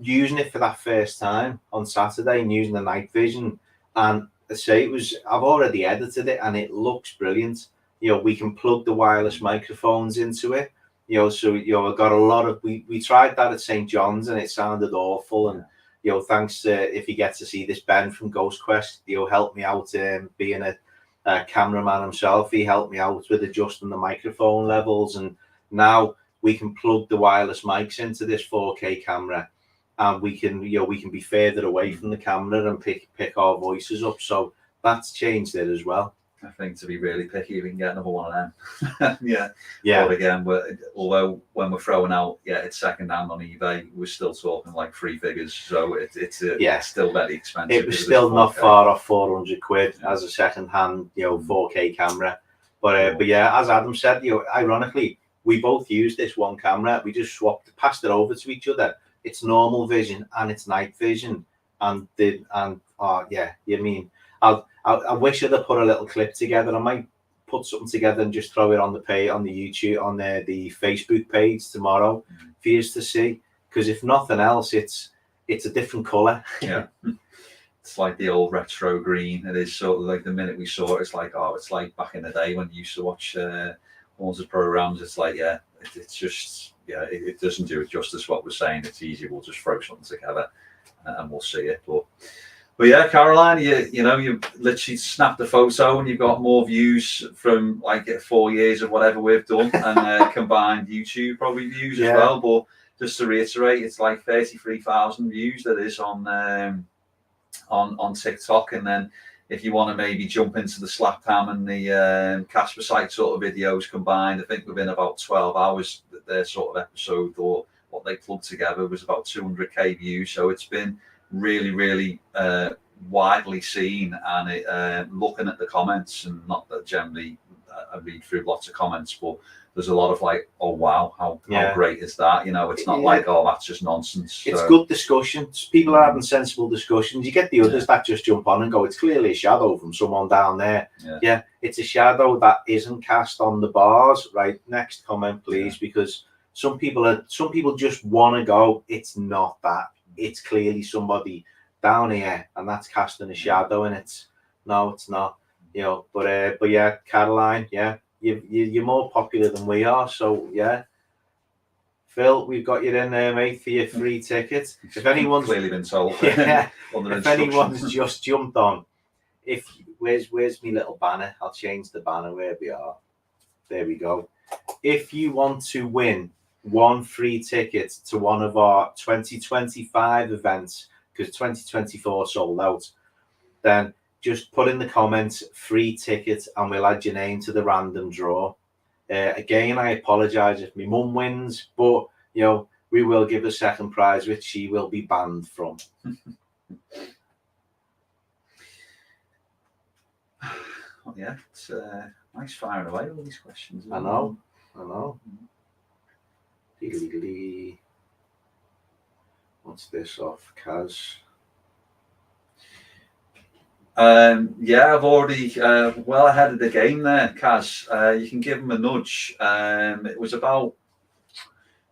using it for that first time on Saturday and using the night vision, and I say I've already edited it and it looks brilliant. You know, we can plug the wireless microphones into it. You know, so I got a lot of we tried that at St. John's and it sounded awful. And thanks if you get to see this, Ben from Ghost Quest, helped me out being a cameraman himself. He helped me out with adjusting the microphone levels, and now we can plug the wireless mics into this 4K camera, and we can be further away from the camera and pick our voices up. So that's changed it as well. I think to be really picky, we can get another one of them. yeah. Yeah. But again, although when we're throwing out, it's second hand on eBay, we're still talking like 3 figures. So it's still very expensive. It was still not far off 400 quid as a second hand, 4K camera. But yeah, as Adam said, ironically, we both used this one camera. We just passed it over to each other. It's normal vision and it's night vision. I wish I'd have put a little clip together. I might put something together and just throw it on the YouTube, on the Facebook page tomorrow for you to see. Because if nothing else, it's a different colour. Yeah, it's like the old retro green. It is sort of like the minute we saw it, it's like back in the day when you used to watch Haunted programs. It's like it's just it doesn't do it justice what we're saying. It's easy. We'll just throw something together and we'll see it. But yeah, Caroline, you literally snapped a photo and you've got more views from like 4 years of whatever we've done, and combined YouTube probably views as well. But just to reiterate, it's like 33,000 views that is on TikTok. And then if you want to maybe jump into the Slapcam and the Casper site sort of videos combined, I think within about 12 hours, their sort of episode or what they plugged together was about 200k views. So it's been really, really widely seen, and looking at the comments, and not that generally I read through lots of comments, but there's a lot of like, oh wow, how great is that? It's not like, oh, that's just nonsense. It's good discussions. People are having sensible discussions. You get the others that just jump on and go, it's clearly a shadow from someone down there. Yeah, it's a shadow that isn't cast on the bars. Right, next comment please, because some people just want to go, it's not that. It's clearly somebody down here, and that's casting a shadow, and it's not. But yeah, Caroline, you're more popular than we are, so yeah. Phil, we've got you in there, mate, for your free ticket. If anyone's clearly been told, if anyone's just jumped on, where's my little banner? I'll change the banner where we are. There we go. If you want to win one free ticket to one of our 2025 events, because 2024 sold out, then just put in the comments free ticket and we'll add your name to the random draw. Again, I apologize if my mum wins, but we will give a second prize which she will be banned from. Yeah, it's nice firing away all these questions. I know. What's this off, Kaz? I've already well ahead of the game there, Kaz. You can give them a nudge. It was about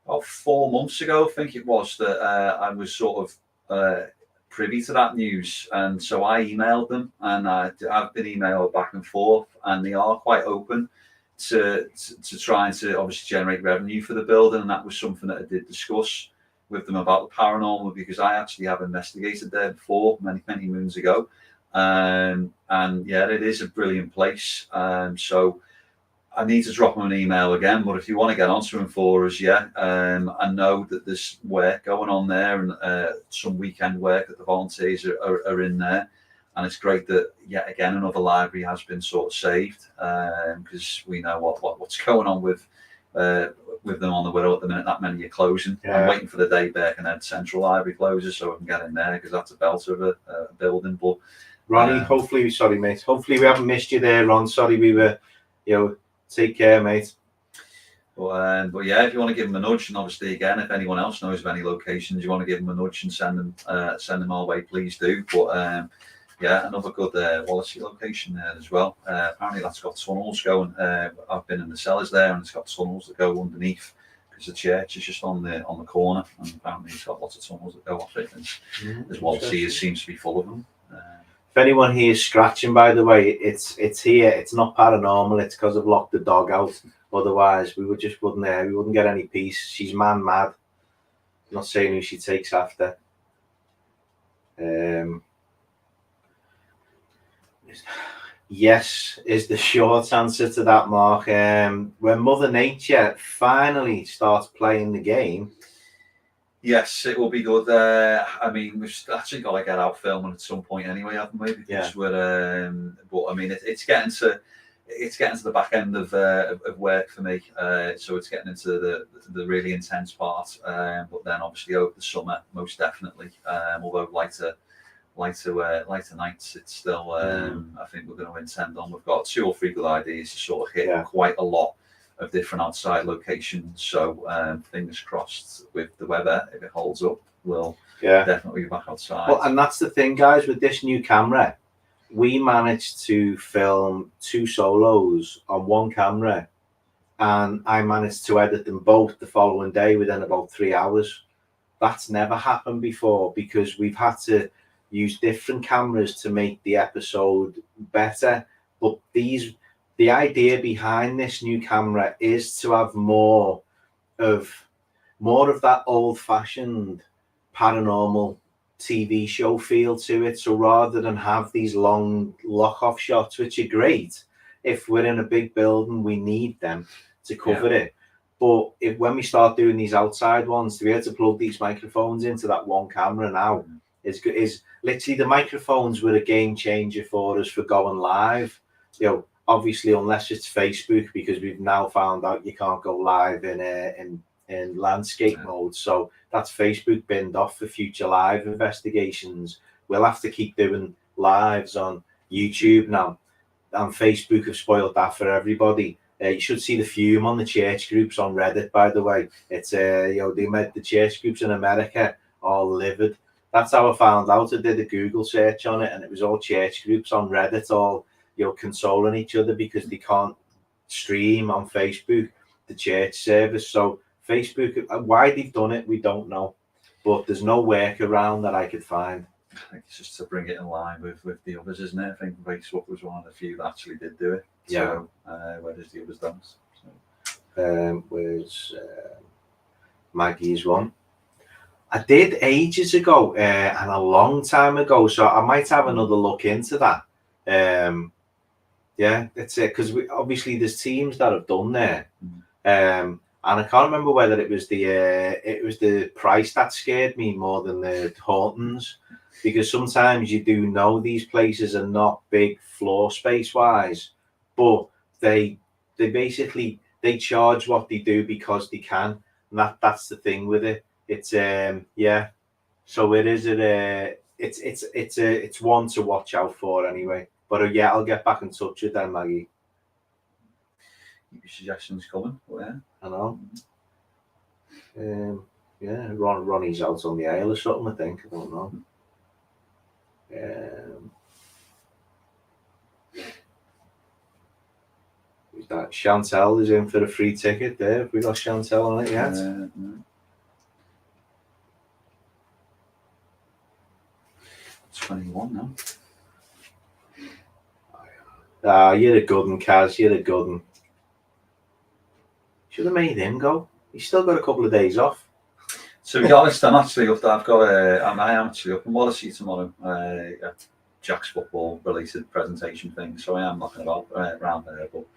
4 months ago, I think it was, that I was sort of privy to that news, and so I emailed them, and I've been emailed back and forth, and they are quite open to trying to obviously generate revenue for the building, and that was something that I did discuss with them about the paranormal, because I actually have investigated there before many moons ago, and it is a brilliant place. So I need to drop them an email again, but if you want to get onto them for us, I know that there's work going on there, and some weekend work that the volunteers are in there. And it's great that yet again another library has been sort of saved, because we know what's going on with them on the Wirral at the minute. That many are closing. I'm waiting for the day Birkenhead Central Library closes so I can get in there, because that's a belter of a building. But Ronnie, hopefully, sorry mate, hopefully we haven't missed you there, Ron. Sorry we were, take care, mate. But yeah, if you want to give them a nudge, and obviously again, if anyone else knows of any locations you want to give them a nudge and send them our way, please do. But yeah, another good Wallasey location there as well. Apparently that's got tunnels going. I've been in the cellars there, and it's got tunnels that go underneath, because the church is just on the corner, and apparently it's got lots of tunnels that go off it. As Wallasey seems to be full of them. If anyone hears scratching, by the way, it's here. It's not paranormal. It's because I've locked the dog out. Otherwise, we wouldn't get any peace. She's mad. I'm not saying who she takes after. Yes, is the short answer to that, Mark. When Mother Nature finally starts playing the game. Yes, it will be good. I mean, we've actually got to get out filming at some point anyway, haven't we? Because we're, but I mean, it's getting to the back end of work for me. So it's getting into the really intense part. But then obviously over the summer, most definitely. Although lighter nights, it's still. I think we're going to intend on. We've got 2 or 3 good ideas to sort of hit quite a lot of different outside locations. So fingers crossed with the weather, if it holds up, we'll definitely be back outside. Well, and that's the thing, guys, with this new camera. We managed to film 2 solos on 1 camera, and I managed to edit them both the following day within about 3 hours. That's never happened before, because we've had to use different cameras to make the episode better. But the idea behind this new camera is to have more of that old-fashioned paranormal TV show feel to it. So rather than have these long lock-off shots, which are great, if we're in a big building, we need them to cover it. But when we start doing these outside ones, to be able to plug these microphones into that 1 camera now is literally, the microphones were a game changer for us for going live. Obviously, unless it's Facebook, because we've now found out you can't go live in landscape mode. So that's Facebook binned off for future live investigations. We'll have to keep doing lives on YouTube now, and Facebook have spoiled that for everybody. You should see the fume on the church groups on Reddit, by the way. It's they made the church groups in America all livid. That's how I found out. I did a Google search on it, and it was all church groups on Reddit, all consoling each other because they can't stream on Facebook the church service. So Facebook, why they've done it, we don't know, but there's no workaround that I could find. I think it's just to bring it in line with the others, isn't it? I think Facebook was one of the few that actually did do it. So, where does the others done? So. Where's Maggie's one? I did ages ago and a long time ago, so I might have another look into that. That's it, because obviously there's teams that have done there, and I can't remember whether it was the price that scared me more than the hauntings, because sometimes you do know these places are not big floor space wise, but they basically charge what they do because they can, and that's the thing with it. It's so it is it's one to watch out for anyway. But I'll get back in touch with them, Maggie. Keep your suggestions coming. I know. Ronnie's out on the aisle or something, I think. I don't know. Who's that? Chantel is in for a free ticket there. Have we got Chantel on it yet? No. 21 now. You're a good one, Kaz. You're a good one. Should have made him go. He's still got a couple of days off. To be honest, I'm actually up. I am actually up in Wallasey tomorrow. Jack's football related presentation thing. So I am knocking about around there. But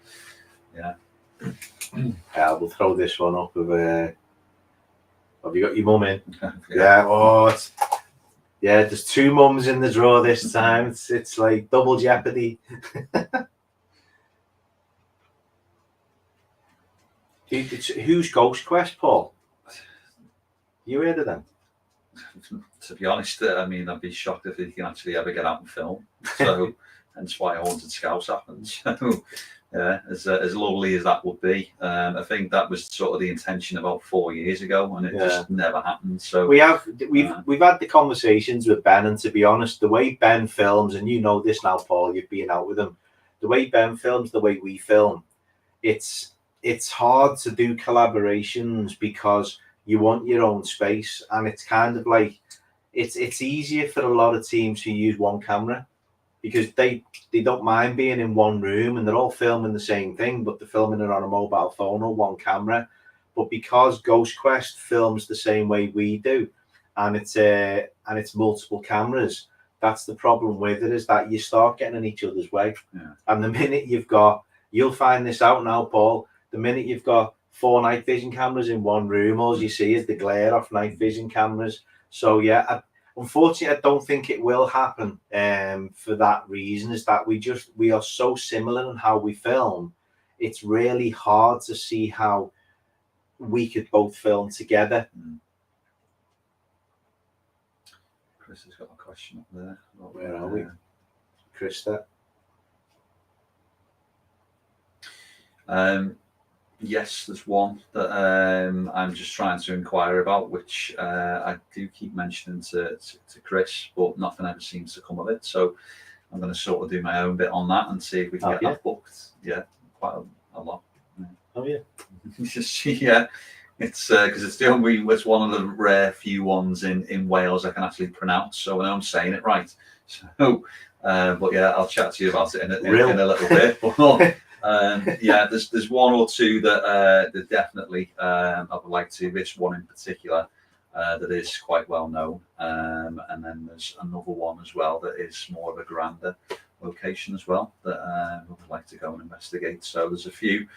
we'll throw this one up with. Have you got your mum in? Yeah. Yeah, there's two mums in the draw this time. It's like double jeopardy. Who's Ghost Quest, Paul? You heard of them? To be honest, I mean, I'd be shocked if he can actually ever get out and film. So, hence why Haunted Scouts happens. So, yeah, as lovely as that would be, I think that was sort of the intention about 4 years ago, and it just never happened. So we've had the conversations with Ben, and to be honest, the way Ben films, and you know this now, Paul, you've been out with him. The way Ben films, the way we film, it's hard to do collaborations because you want your own space, and it's kind of like it's easier for a lot of teams who use one camera because they don't mind being in one room and they're all filming the same thing, but they're filming it on a mobile phone or one camera. But because Ghost Quest films the same way we do, and it's multiple cameras, that's the problem with it, is that you start getting in each other's way. Yeah. And the minute you'll find this out now, Paul, the minute you've got 4 night vision cameras in one room, all you see is the glare off night vision cameras. So yeah, unfortunately, I don't think it will happen for that reason, is that we are so similar in how we film. It's really hard to see how we could both film together. Chris has got a question up there. Where are we? Krista? Yes, there's one that I'm just trying to inquire about, which I do keep mentioning to Chris, but nothing ever seems to come of it. So I'm going to sort of do my own bit on that and see if we can get that booked. Yeah, quite a lot. Yeah. Oh yeah. Yeah, it's because it's one of the rare few ones in Wales I can actually pronounce, so I know I'm saying it right. So, but yeah, I'll chat to you about it in a little bit. But, yeah, there's one or two that definitely I would like to. This one in particular that is quite well known, and then there's another one as well that is more of a grander location as well that I would like to go and investigate. So there's a few,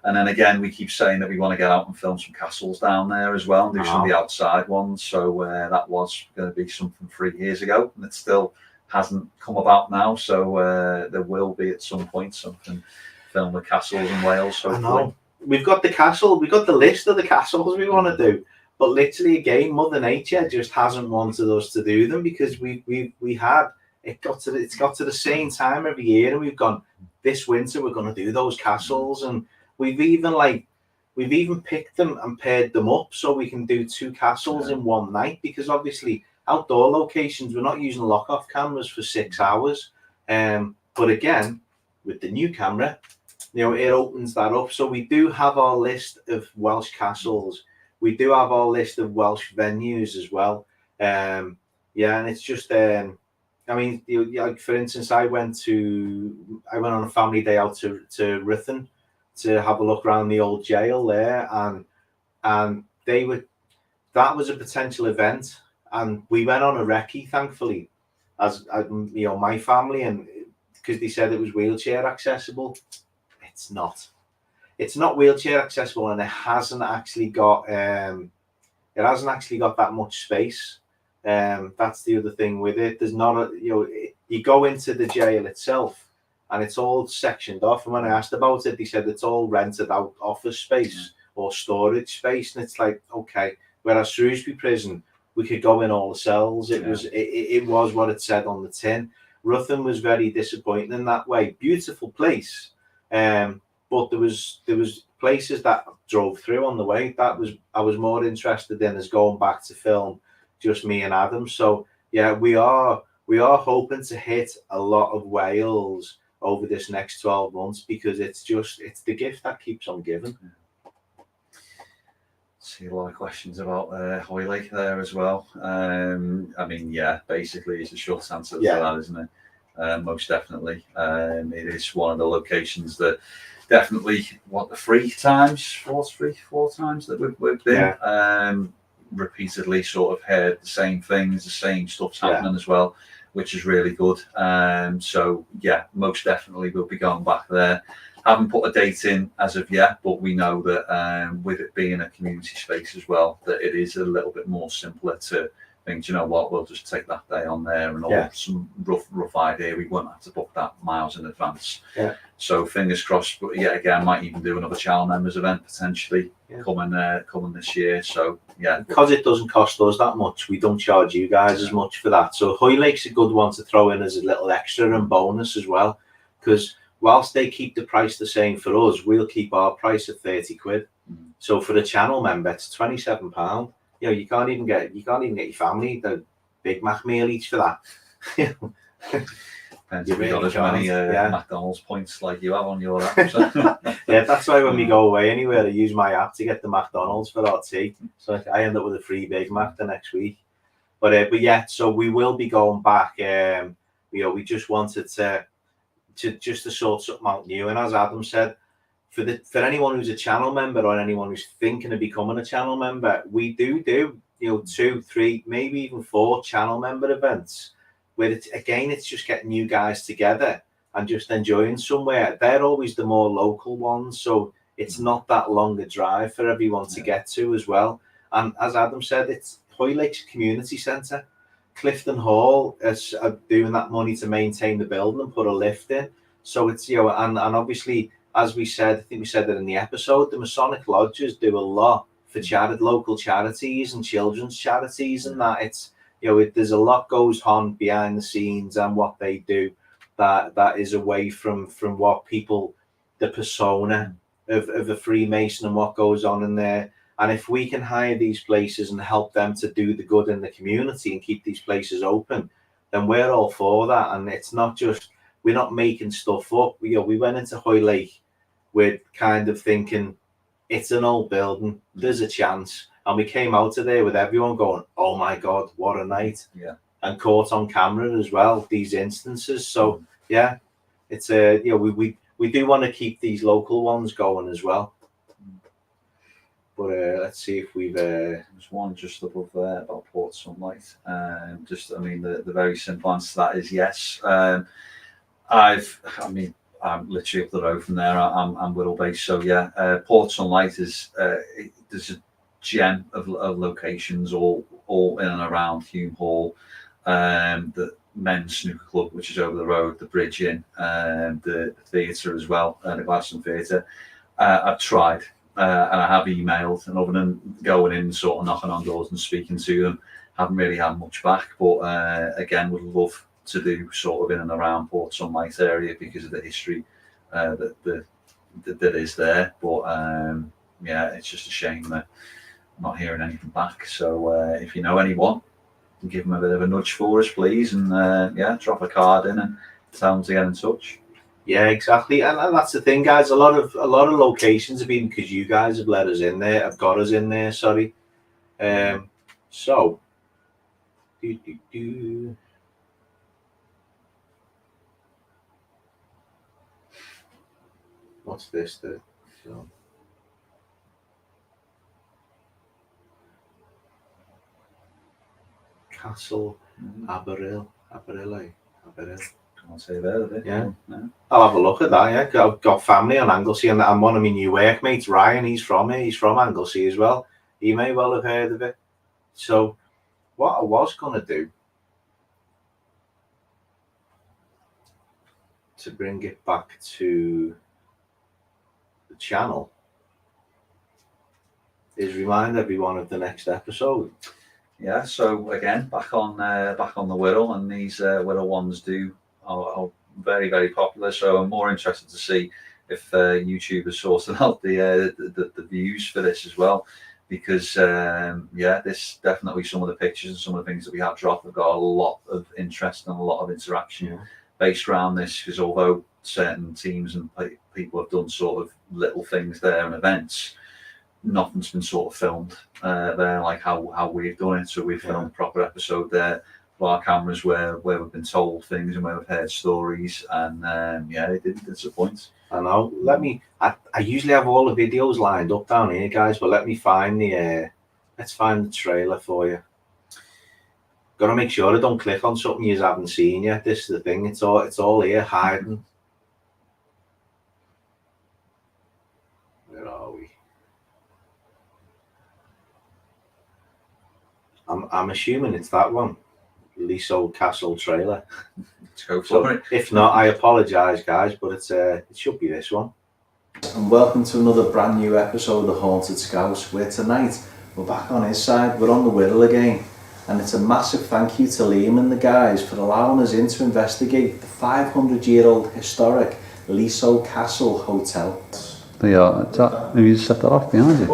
and then again we keep saying that we want to get out and film some castles down there as well and do some of the outside ones. So that was going to be something 3 years ago, and it still hasn't come about now. So there will be at some point something. Film the castles in Wales. So I know. We've got the castle, we've got the list of the castles we want to do, but literally again, Mother Nature just hasn't wanted us to do them because it's got to the same time every year, and we've gone, this winter we're going to do those castles, and we've even picked them and paired them up so we can do 2 castles in one night, because obviously outdoor locations we're not using lock-off cameras for 6 hours, but again with the new camera, it opens that up. So we do have our list of Welsh castles. We do have our list of Welsh venues as well. And it's just, I mean, like for instance, I went on a family day out to Ruthin to have a look around the old jail there, and that was a potential event, and we went on a recce, thankfully, as my family, and because they said it was wheelchair accessible. It's not wheelchair accessible, and it hasn't actually got that much space. That's the other thing with it. There's not you go into the jail itself and it's all sectioned off, and when I asked about it, they said it's all rented out office space or storage space, and it's like, okay, whereas Shrewsbury Prison, we could go in all the cells. It was what it said on the tin. Ruthin was very disappointing in that way. Beautiful place, but there was places that drove through on the way. I was more interested in as going back to film just me and Adam. So yeah, we are hoping to hit a lot of Wales over this next 12 months because it's the gift that keeps on giving. See a lot of questions about Hoylake there as well. I mean, yeah, basically it's a short answer to that, isn't it? Most definitely. It is one of the locations that definitely, four times that we've been, repeatedly sort of heard the same things, the same stuff's happening as well, which is really good. So yeah, most definitely we'll be going back there. Haven't put a date in as of yet, but we know that with it being a community space as well, that it is a little bit more simpler to think, you know what, we'll just take that day on there and all Yeah. some rough idea. We won't have to book that miles in advance. Yeah. So fingers crossed. But yeah, again, might even do another channel members event potentially coming this year. So yeah, because it doesn't cost us that much, we don't charge you guys as much for that. So Hoylake's a good one to throw in as a little extra and bonus as well, because whilst they keep the price the same for us, we'll keep our price at 30 quid. So for a channel member, it's £27. You know, you can't even get your family the Big Mac meal each for that. depends You if we got really as many can't, McDonald's points like you have on your app. So. Yeah, that's why when we go away anywhere, I use my app to get the McDonald's for our tea. So I end up with a free Big Mac the next week. But yeah, so we will be going back. You know, we just wanted to sort something out new. And as Adam said, for anyone who's a channel member or anyone who's thinking of becoming a channel member, we do you know 2, 3, maybe even 4 channel member events where it's just getting you guys together and just enjoying somewhere. They're always the more local ones, so it's not that long a drive for everyone to get to as well. And as Adam said, it's Hoylake's community centre. Clifton Hall is doing that money to maintain the building and put a lift in. So it's, you know, and obviously, as we said, I think we said that in the episode, the Masonic lodges do a lot for local charities and children's charities, and that it's, you know, there's a lot goes on behind the scenes and what they do that is away from what people, the persona of a Freemason and what goes on in there. And if we can hire these places and help them to do the good in the community and keep these places open, then we're all for that. And it's not just, we're not making stuff up. We went into Hoylake with kind of thinking, it's an old building, there's a chance. And we came out of there with everyone going, oh my God, what a night. Yeah. And caught on camera as well, these instances. So yeah, it's you know, we do want to keep these local ones going as well. But let's see if we've There's one just above there about Port Sunlight. Just, I mean, the very simple answer to that is yes. I'm literally up the road from there. I'm Whittle based, so yeah. Port Sunlight is there's a gem of locations all in and around Hume Hall. The men's snooker club, which is over the road, the Bridge Inn, the theatre as well, the Gladstone Theatre. I've tried. And I have emailed, and other than going in, sort of knocking on doors and speaking to them, haven't really had much back. But again, would love to do sort of in and around Port Sunlight area because of the history that is there. But yeah, it's just a shame that I'm not hearing anything back. So if you know anyone, give them a bit of a nudge for us, please, and yeah, drop a card in and tell them to get in touch. Yeah, exactly, and that's the thing, guys. A lot of locations have been because you guys have let us in there, have got us in there. Sorry. So, what's this? So. Castle Aberyle. Can't say there, is it? Yeah. No. I'll have a look at that. Yeah, I've got family on Anglesey, and one of my new workmates, Ryan, he's from here. He's from Anglesey as well. He may well have heard of it. So, what I was going to do to bring it back to the channel is remind everyone of the next episode. Yeah, so again, back on the Whittle, and these Whittle ones are very, very popular. So I'm more interested to see if YouTube is sorting out the views for this as well, because yeah, this definitely, some of the pictures and some of the things that we have dropped have got a lot of interest and a lot of interaction based around this. Because although certain teams and people have done sort of little things there and events, nothing's been sort of filmed there like how we've done it. So we've filmed a proper episode there for our cameras where we've been told things and where we've heard stories, and yeah, it didn't disappoint. I know. I usually have all the videos lined up down here, guys, but let me find let's find the trailer for you. Got to make sure I don't click on something you haven't seen yet. This is the thing. It's all here hiding. Where are we? I'm assuming it's that one, Leasehold Castle trailer. Let's go for So it. if not, I apologise, guys, but it should be this one. And welcome to another brand new episode of Haunted Scouts, where tonight we're back on his side, we're on the Wirral again, and it's a massive thank you to Liam and the guys for allowing us in to investigate the 500-year-old historic Leasehold Castle Hotel. They are. Maybe you set that off behind you.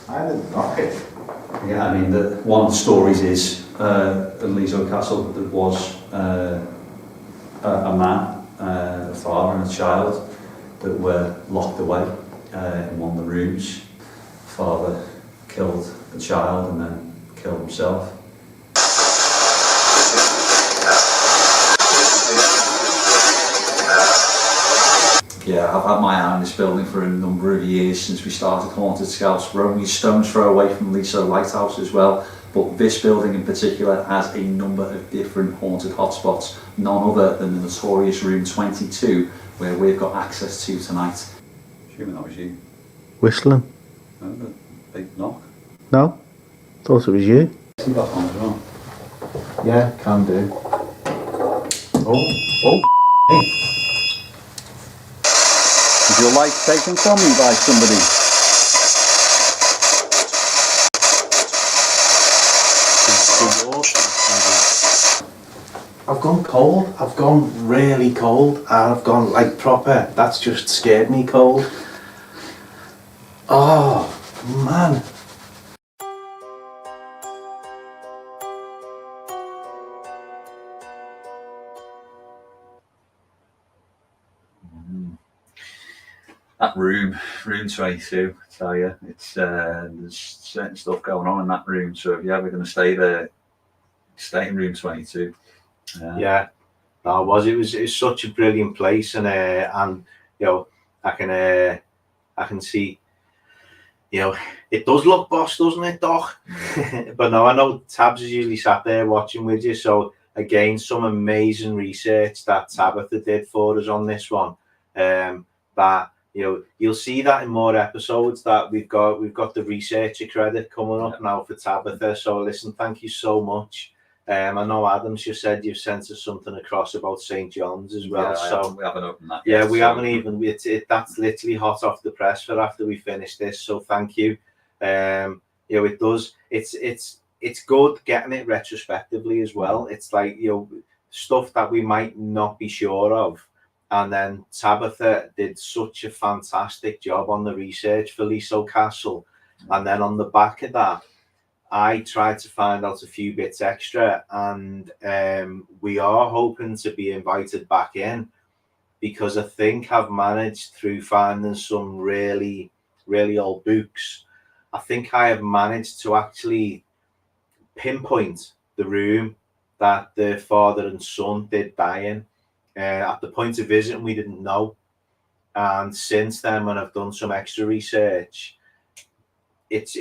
I didn't knock it. Yeah, I mean, one of the stories is at Leasehold Castle there was a man, a father and a child that were locked away in one of the rooms. The father killed the child and then killed himself. Yeah, I've had my eye on this building for a number of years since we started Haunted Scouts. We're only a stone's throw away from Leasehold Lighthouse as well, but this building in particular has a number of different haunted hotspots, none other than the notorious room 22, where we've got access to tonight. Assuming that was you. Whistling? The big knock. No? Thought it was you. See that one as well. Yeah, can do. Oh. Is your life taken from you by somebody? I've gone cold. I've gone really cold, and I've gone like proper. That's just scared me cold. Oh, man. That room 22, I tell you, it's there's certain stuff going on in that room. So if you're ever going to stay there, stay in room 22. Yeah, no, it was such a brilliant place, and you know, I can see, you know, it does look boss, doesn't it, Doc? But no, I know Tabs is usually sat there watching with you, so again, some amazing research that Tabitha did for us on this one. That, you know, you'll see that in more episodes that we've got the researcher credit coming up now for Tabitha. So listen, thank you so much. I know Adams just said you've sent us something across about St. John's as well. Yeah, we haven't opened that yet. Yeah, we so. haven't even. That's literally hot off the press for after we finish this. So thank you. You know, it does. It's good getting it retrospectively as well. It's like, you know, stuff that we might not be sure of. And then Tabitha did such a fantastic job on the research for Leasehold Castle. And then on the back of that, I tried to find out a few bits extra, and we are hoping to be invited back in, because I think I've managed, through finding some really, really old books, I think I have managed to actually pinpoint the room that the father and son did die in. At the point of visiting, we didn't know, and since then, when I've done some extra research, it's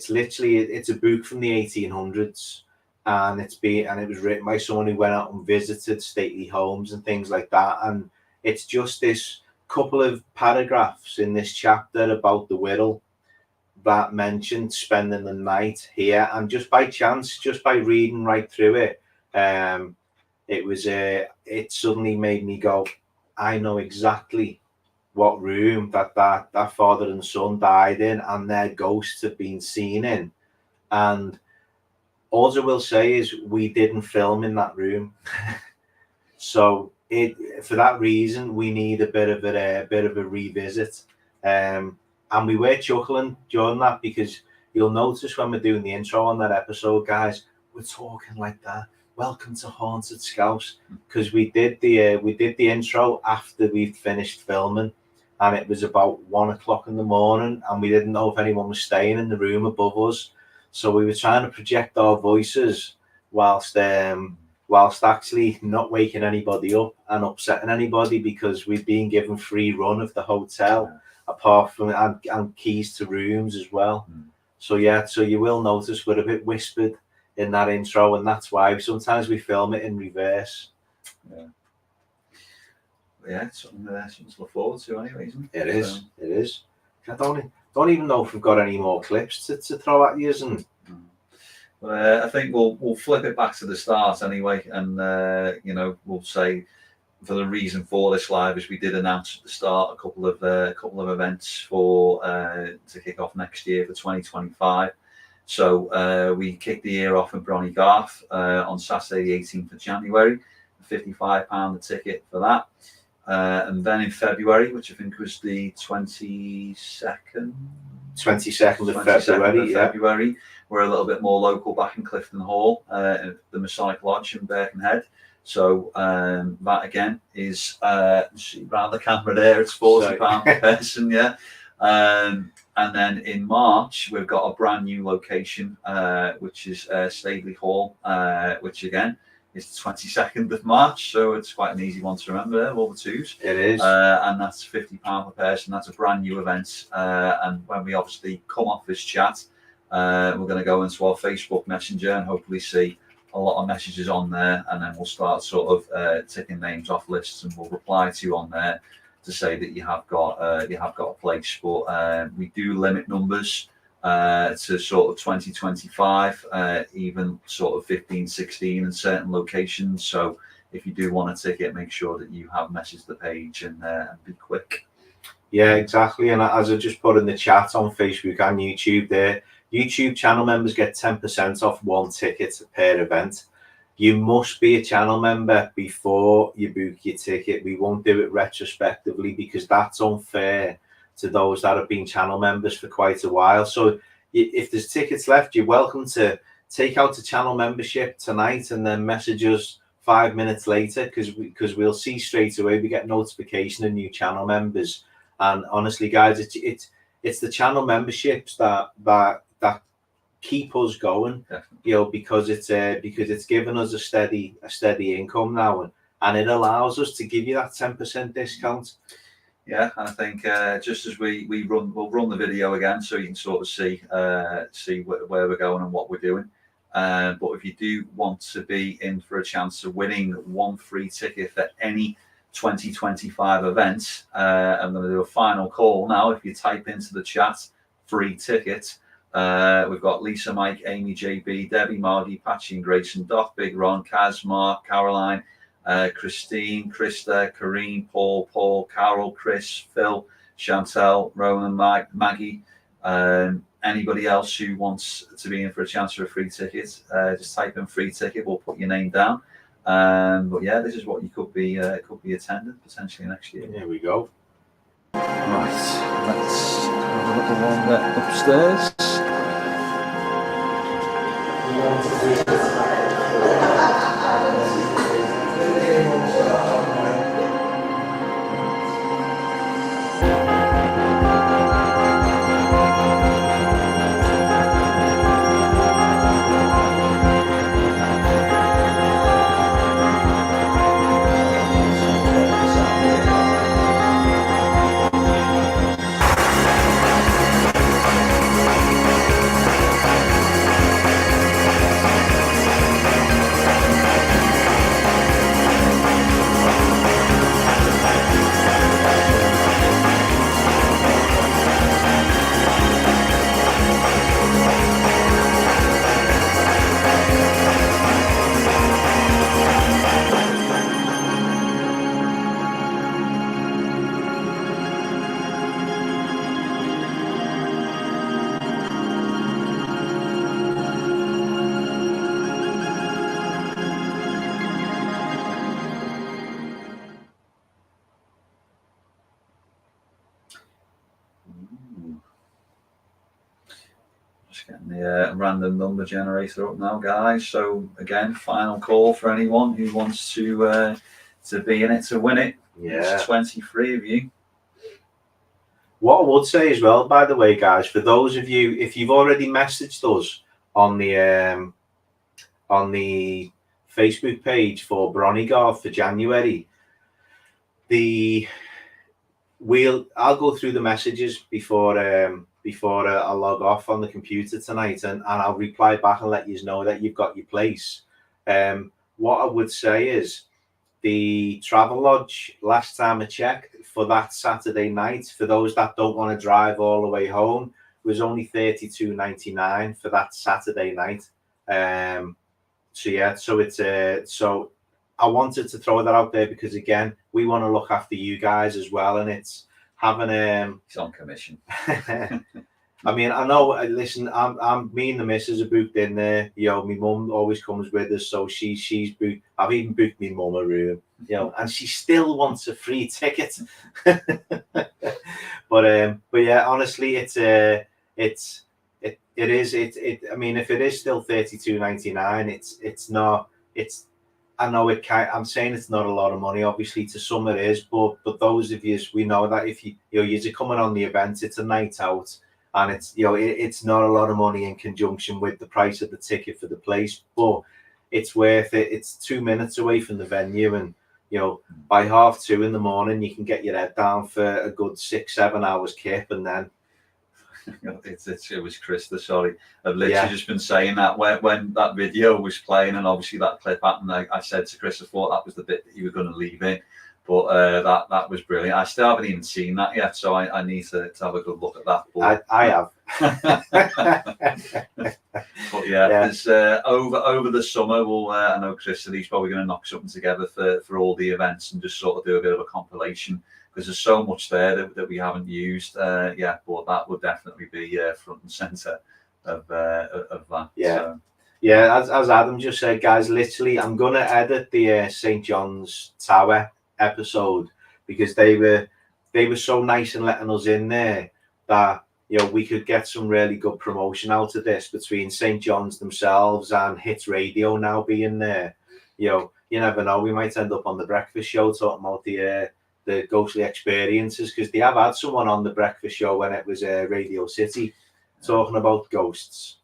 literally, it's a book from the 1800s, and it was written by someone who went out and visited stately homes and things like that, and it's just this couple of paragraphs in this chapter about the Wirral that mentioned spending the night here, and just by chance, just by reading right through it, it suddenly made me go, I know exactly what room that father and son died in, and their ghosts have been seen in. And all I will say is we didn't film in that room. So for that reason, we need a bit of a revisit. And we were chuckling during that, because you'll notice when we're doing the intro on that episode, guys, we're talking like that. Welcome to Haunted Scouts, because we did the intro after we'd finished filming, and it was about 1 o'clock in the morning, and we didn't know if anyone was staying in the room above us, so we were trying to project our voices whilst actually not waking anybody up and upsetting anybody, because we'd been given free run of the hotel, apart from and keys to rooms as well. So yeah, so you will notice we're a bit whispered in that intro, and that's why sometimes we film it in reverse. Yeah, it's something to look forward to anyway, isn't it? It is. I don't even know if we've got any more clips to throw at you. And I think we'll flip it back to the start anyway, and we'll say for the reason for this live is we did announce at the start a couple of events for to kick off next year for 2025. So we kicked the year off in Bronny Garth on Saturday the 18th of January, £55 a ticket for that. And then in February, which I think was the 22nd of February, we're a little bit more local back in Clifton Hall, at the Masonic Lodge in Birkenhead. So that again is around the camera there, it's £40 per person, yeah. And then in March, we've got a brand new location, which is Staveley Hall, which again is the 22nd of March. So it's quite an easy one to remember there, all the twos. It is. And that's £50 per person. That's a brand new event. And when we obviously come off this chat, we're going to go into our Facebook Messenger and hopefully see a lot of messages on there. And then we'll start sort of ticking names off lists, and we'll reply to you on there to say that you have got a place. But we do limit numbers to sort of 2025, even sort of 15, 16 in certain locations. So if you do want a ticket, make sure that you have messaged the page and be quick. Yeah, exactly. And as I just put in the chat on Facebook and YouTube there, YouTube channel members get 10% off one ticket per event. You must be a channel member before you book your ticket. We won't do it retrospectively because that's unfair to those that have been channel members for quite a while. So if there's tickets left, you're welcome to take out a channel membership tonight and then message us 5 minutes later, because we'll see straight away. We get notification of new channel members. And honestly, guys, it's the channel memberships that keep us going. Definitely. Because it's given us a steady income now, and it allows us to give you that 10% discount. Yeah, and I think just as we'll run the video again so you can sort of see where we're going and what we're doing. But if you do want to be in for a chance of winning one free ticket for any 2025 event, I'm going to do a final call now. If you type into the chat free ticket, we've got Lisa, Mike, Amy, JB, Debbie, Margie, Patchy and Grayson, Doc, Big Ron, Kaz, Mark, Caroline, Christine, Krista, Karine, Paul, Carol, Chris, Phil, Chantel, Ronan, Maggie, anybody else who wants to be in for a chance for a free ticket, just type in free ticket, we'll put your name down. But yeah, this is what you could be attending potentially next year. Here we go. Right, let's have a little wander upstairs. Just getting the random number generator up now, guys. So again, final call for anyone who wants to be in it to win it. Yeah, there's 23 of you. What I would say as well, by the way, guys, for those of you, if you've already messaged us on the Facebook page for Bronny Garth for January, I'll go through the messages before I log off on the computer tonight, and I'll reply back and let you know that you've got your place. What I would say is, the Travelodge, last time I checked, for that Saturday night, for those that don't want to drive all the way home, was only $32.99 for that Saturday night. So yeah, so it's so I wanted to throw that out there because again, we want to look after you guys as well, and it's having He's on commission. I mean, I know. Listen, I'm me and the missus are booked in there. You know, my mum always comes with us, so she's booked. I've even booked my mum a room. You know, and she still wants a free ticket. but yeah, honestly, it is. I mean, if it is still $32.99, it's not. It's. I know it can't. I'm saying it's not a lot of money. Obviously, to some it is, but those of you, we know that if you're coming on the event, it's a night out. And it's it's not a lot of money in conjunction with the price of the ticket for the place, but it's worth it. It's 2 minutes away from the venue, and by 2:30 in the morning you can get your head down for a good 6-7 hours kip, and then it was Krista. Sorry, I've literally just been saying that when that video was playing, and obviously that clip happened. I said to Chris, I thought that was the bit that you were going to leave in. But that was brilliant. I still haven't even seen that yet, so I need to have a good look at that. But I have. But yeah, there's over the summer. We'll I know Chris said he's probably going to knock something together for all the events and just sort of do a bit of a compilation because there's so much there that we haven't used. But that would definitely be front and center of that. Yeah. So. Yeah, as Adam just said, guys, literally, I'm going to edit the St. John's Tower episode because they were so nice and letting us in there that we could get some really good promotion out of this between St. John's themselves and Hits Radio now being there. You never know, we might end up on the breakfast show talking about the ghostly experiences, because they have had someone on the breakfast show when it was Radio City talking about ghosts.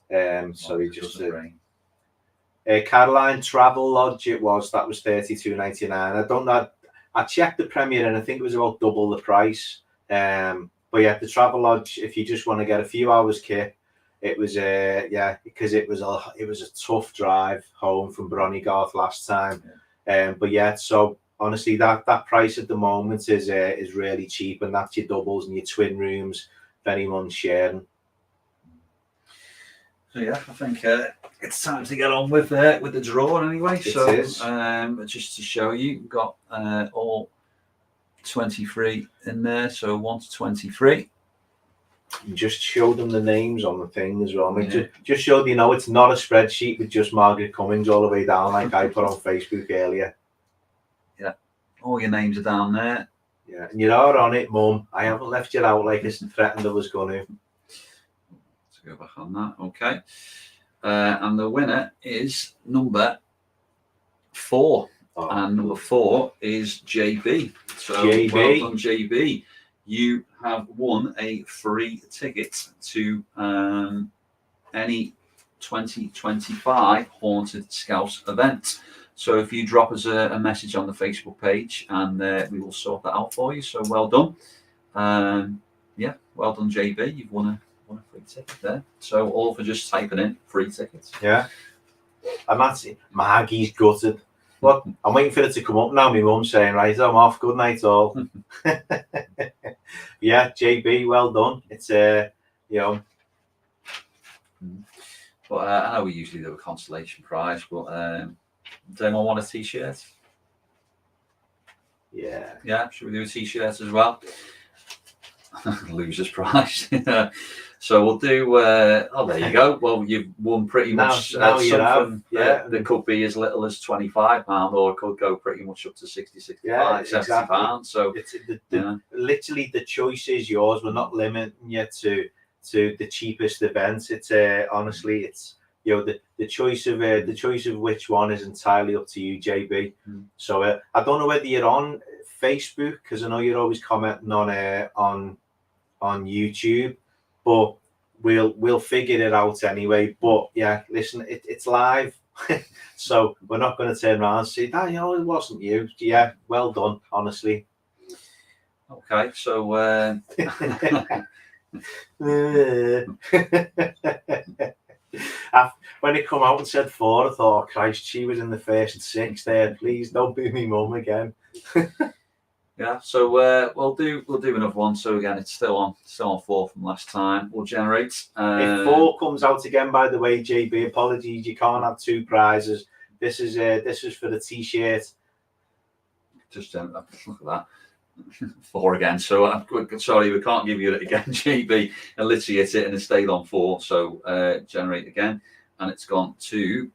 Sorry, just Caroline Travelodge, that was $32.99. I don't know. I checked the Premier and I think it was about double the price. But yeah, the Travelodge, if you just want to get a few hours kit, it was because it was a tough drive home from Bronigarth last time. But yeah, so honestly, that price at the moment is really cheap, and that's your doubles and your twin rooms if anyone's sharing. So yeah, I think it's time to get on with the draw anyway. So it is. Just to show you, we've got all 23 in there, so 1 to 23. You just show them the names on the thing as well. I mean, just show them, it's not a spreadsheet with just Margaret Cummings all the way down like I put on Facebook earlier. Yeah, all your names are down there. Yeah, and you are on it, Mum. I haven't left you out like I threatened I was going to. Go back on that. Okay. And the winner is number 4. And number 4 is JB. So JB. Well done, JB. You have won a free ticket to any 2025 Haunted Scouts event. So if you drop us a message on the Facebook page, and we will sort that out for you. So well done. Well done, JB. You've won a free ticket there. So all for just typing in free tickets. Yeah. And that's it. Maggie's gutted. Look, I'm waiting for it to come up now. My mum's saying, right, I'm off. Good night, all. Yeah, JB, well done. It's But I know we usually do a consolation prize, but does anyone want a t-shirt? Yeah. Yeah, should we do a t-shirt as well? Loser's prize. So we'll do. There you go. Well, you've won pretty much. Now you have. Yeah, there could be as little as £25, or it could go pretty much up to 60, 65, £70. Exactly. So it's literally the choice is yours. We're not limiting you to the cheapest event. It's honestly, it's the choice of which one is entirely up to you, JB. So I don't know whether you're on Facebook, because I know you're always commenting on YouTube, but we'll figure it out anyway. But yeah, listen, it's live, so we're not going to turn around and say that it wasn't you. Yeah, well done, honestly. Okay, so When it come out and said 4, I thought, oh, Christ, she was in the first 6 there. Please don't be me mum again. Yeah, so we'll do another one. So again, it's still on 4 from last time. We'll generate. If 4 comes out again, by the way, JB, apologies, you can't have 2 prizes. This is for the t-shirt. Just look at that. 4 again. So sorry, we can't give you it again, JB. And literally hit it and it stayed on 4. So generate again, and it's gone to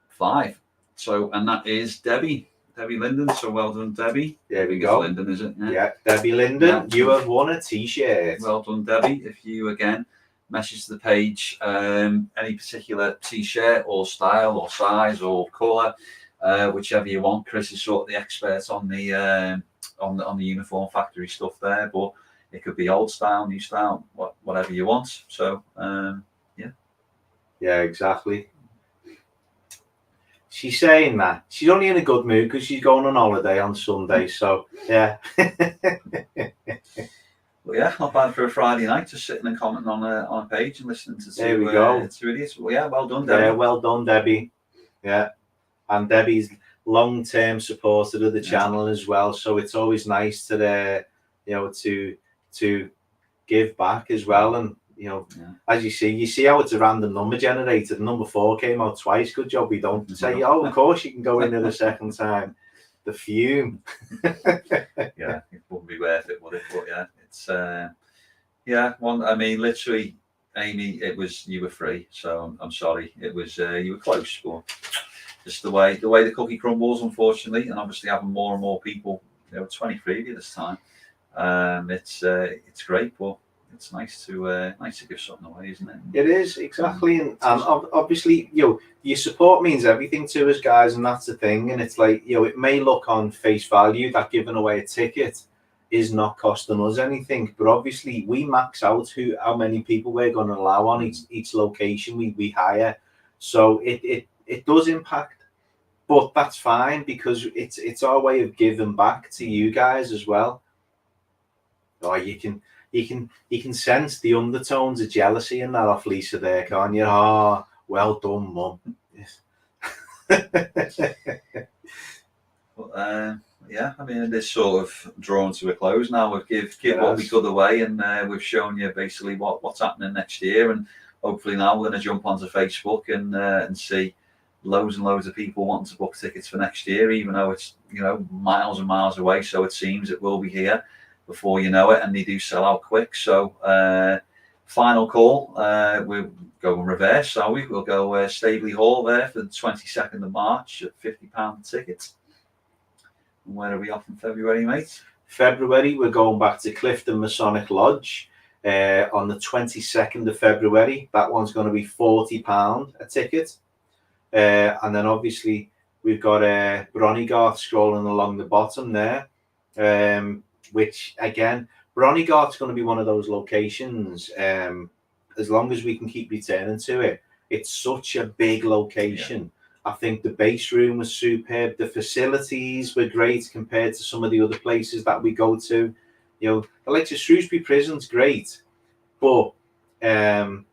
5. So and that is Debbie Linden. So well done, Debbie. There we go. Linden, is it? Yeah, Debbie Linden, you have won a t-shirt. Well done, Debbie. If you again message the page any particular t-shirt or style or size or colour, whichever you want. Chris is sort of the expert on the uniform factory stuff there, but it could be old style, new style, whatever you want. So yeah, exactly. She's saying that she's only in a good mood because she's going on holiday on Sunday. So yeah. Well, yeah, not bad for a Friday night, just sitting and commenting on a page and listening to there we go. To idiots. Well, yeah, well done, Debbie. Yeah, well done, Debbie. Yeah, and Debbie's long-term supporter of the channel as well. So it's always nice to to give back as well. And as you see how it's a random number generator. Number 4 came out twice. Good job we don't say, oh, of course you can go in there the second time. The fume. Yeah, it wouldn't be worth it, would it? But yeah, it's I mean, literally, Amy, you were free, so I'm sorry. It was you were close, but just the way the cookie crumbles, unfortunately, and obviously having more and more people, 23 of you this time. It's great, but it's nice to give something away, isn't it? It is, exactly, and obviously, your support means everything to us, guys, and that's the thing. And it's like, it may look on face value that giving away a ticket is not costing us anything, but obviously we max out how many people we're going to allow on each location we hire, so it does impact, but that's fine because it's our way of giving back to you guys as well. Oh, you can sense the undertones of jealousy in that off Lisa there, can't you? Oh, well done, Mum. Yeah, I mean, it is sort of drawn to a close now. We've give what we could away, and we've shown you basically what's happening next year. And hopefully now we're going to jump onto Facebook and see loads and loads of people wanting to book tickets for next year, even though it's miles and miles away. So it seems it will be here before you know it, and they do sell out quick. So final call, we'll go in reverse, shall we? We'll go Staveley Hall there for the 22nd of March at £50 tickets. And where are we off in February, mate? February, we're going back to Clifton Masonic Lodge on the 22nd of February. That one's going to be £40 a ticket. And then obviously we've got Bronigarth scrolling along the bottom there, which again, Bronigarth's going to be one of those locations, as long as we can keep returning to it. It's such a big location. Yeah. I think the base room was superb. The facilities were great compared to some of the other places that we go to. The likes of Shrewsbury Prison's great, but the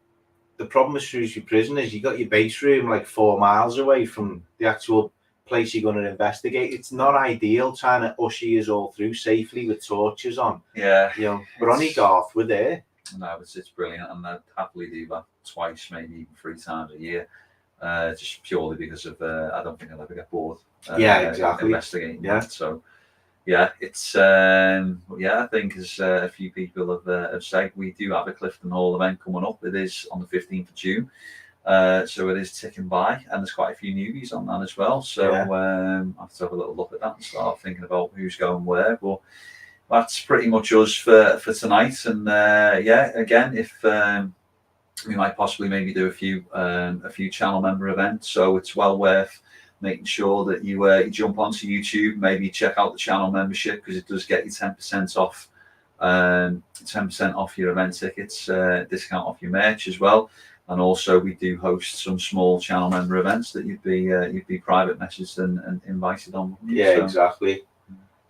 problem with Shrewsbury Prison is you got your base room like 4 miles away from the actual place you're going to investigate. It's not ideal trying to usher you all through safely with torches on. Yeah. Bronigarth, we're there. No, it's brilliant, and I'd happily do that twice, maybe even 3 times a year. Just purely because of I don't think I'll ever get bored. Exactly. Investigating that. So yeah, it's I think as a few people have said, we do have a Clifton Hall event coming up. It is on the 15th of June. So it is ticking by, and there's quite a few newbies on that as well. So I have to have a little look at that and start thinking about who's going where. But that's pretty much us for tonight. And again, if we might possibly maybe do a few channel member events, so it's well worth making sure that you jump onto YouTube, maybe check out the channel membership, because it does get you 10% off, 10% off your event tickets, discount off your merch as well. And also we do host some small channel member events that you'd be private messaged and invited on. Yeah, so. Exactly.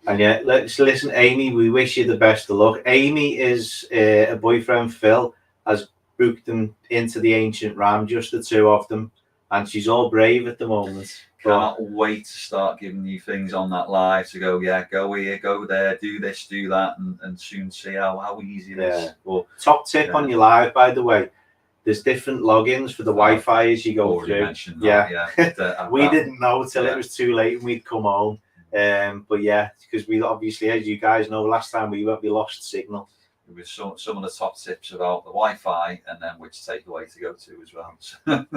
And yeah, let's listen, Amy, we wish you the best of luck. Amy is a boyfriend, Phil, has booked them into the ancient ram, just the two of them, and she's all brave at the moment. Can't wait to start giving you things on that live to go, yeah, go here, go there, do this, do that, and soon see how easy it is. But, top tip on your live, by the way, there's different logins for the Wi-Fi as you go through. We didn't know till it was too late and we'd come home. But yeah, because we obviously, as you guys know, last time we went, we lost signal. It was some of the top tips about the Wi-Fi and then which takeaway to go to as well. So,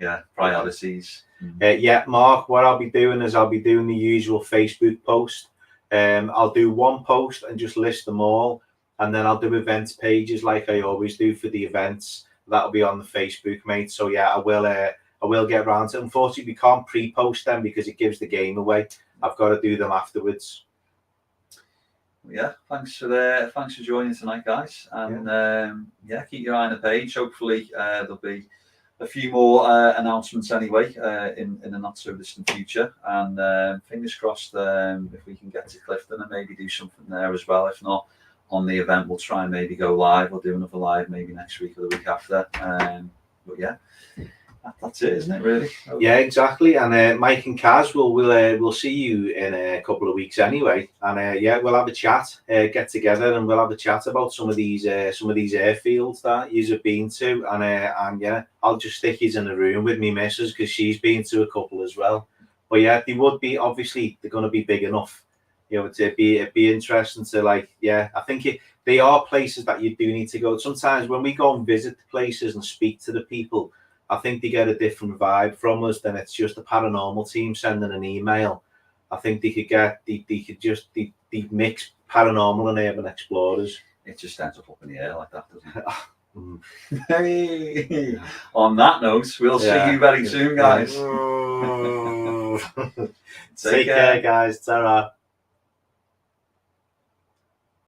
yeah, priorities. Yeah, Mark, what I'll be doing is I'll be doing the usual Facebook post. I'll do one post and just list them all, and then I'll do events pages like I always do for the events. That'll be on the Facebook, mate. So yeah, I will get around to it. Unfortunately, we can't pre-post them because it gives the game away. I've got to do them afterwards. Yeah, thanks for joining tonight, guys, and keep your eye on the page. Hopefully there'll be a few more announcements anyway in the not so distant future, and fingers crossed if we can get to Clifton and maybe do something there as well. If not on the event, we'll try and maybe go live. We'll do another live maybe next week or the week after. But yeah, that's it, isn't it? Really? Yeah, exactly. And Mike and Kaz, we'll see you in a couple of weeks anyway. And yeah, we'll have a chat, get together, and we'll have a chat about some of these airfields that you've have been to. And yeah, I'll just stick you in the room with me missus because she's been to a couple as well. But yeah, they would be, obviously they're going to be big enough. You know, it'd be interesting to, like, yeah, I think they are places that you do need to go. Sometimes when we go and visit the places and speak to the people, I think they get a different vibe from us than it's just a paranormal team sending an email. I think they could mix paranormal and urban explorers. It just ends up in the air like that, doesn't it? Hey. On that note, we'll see you very soon, guys. Take care, guys. Ta-ra.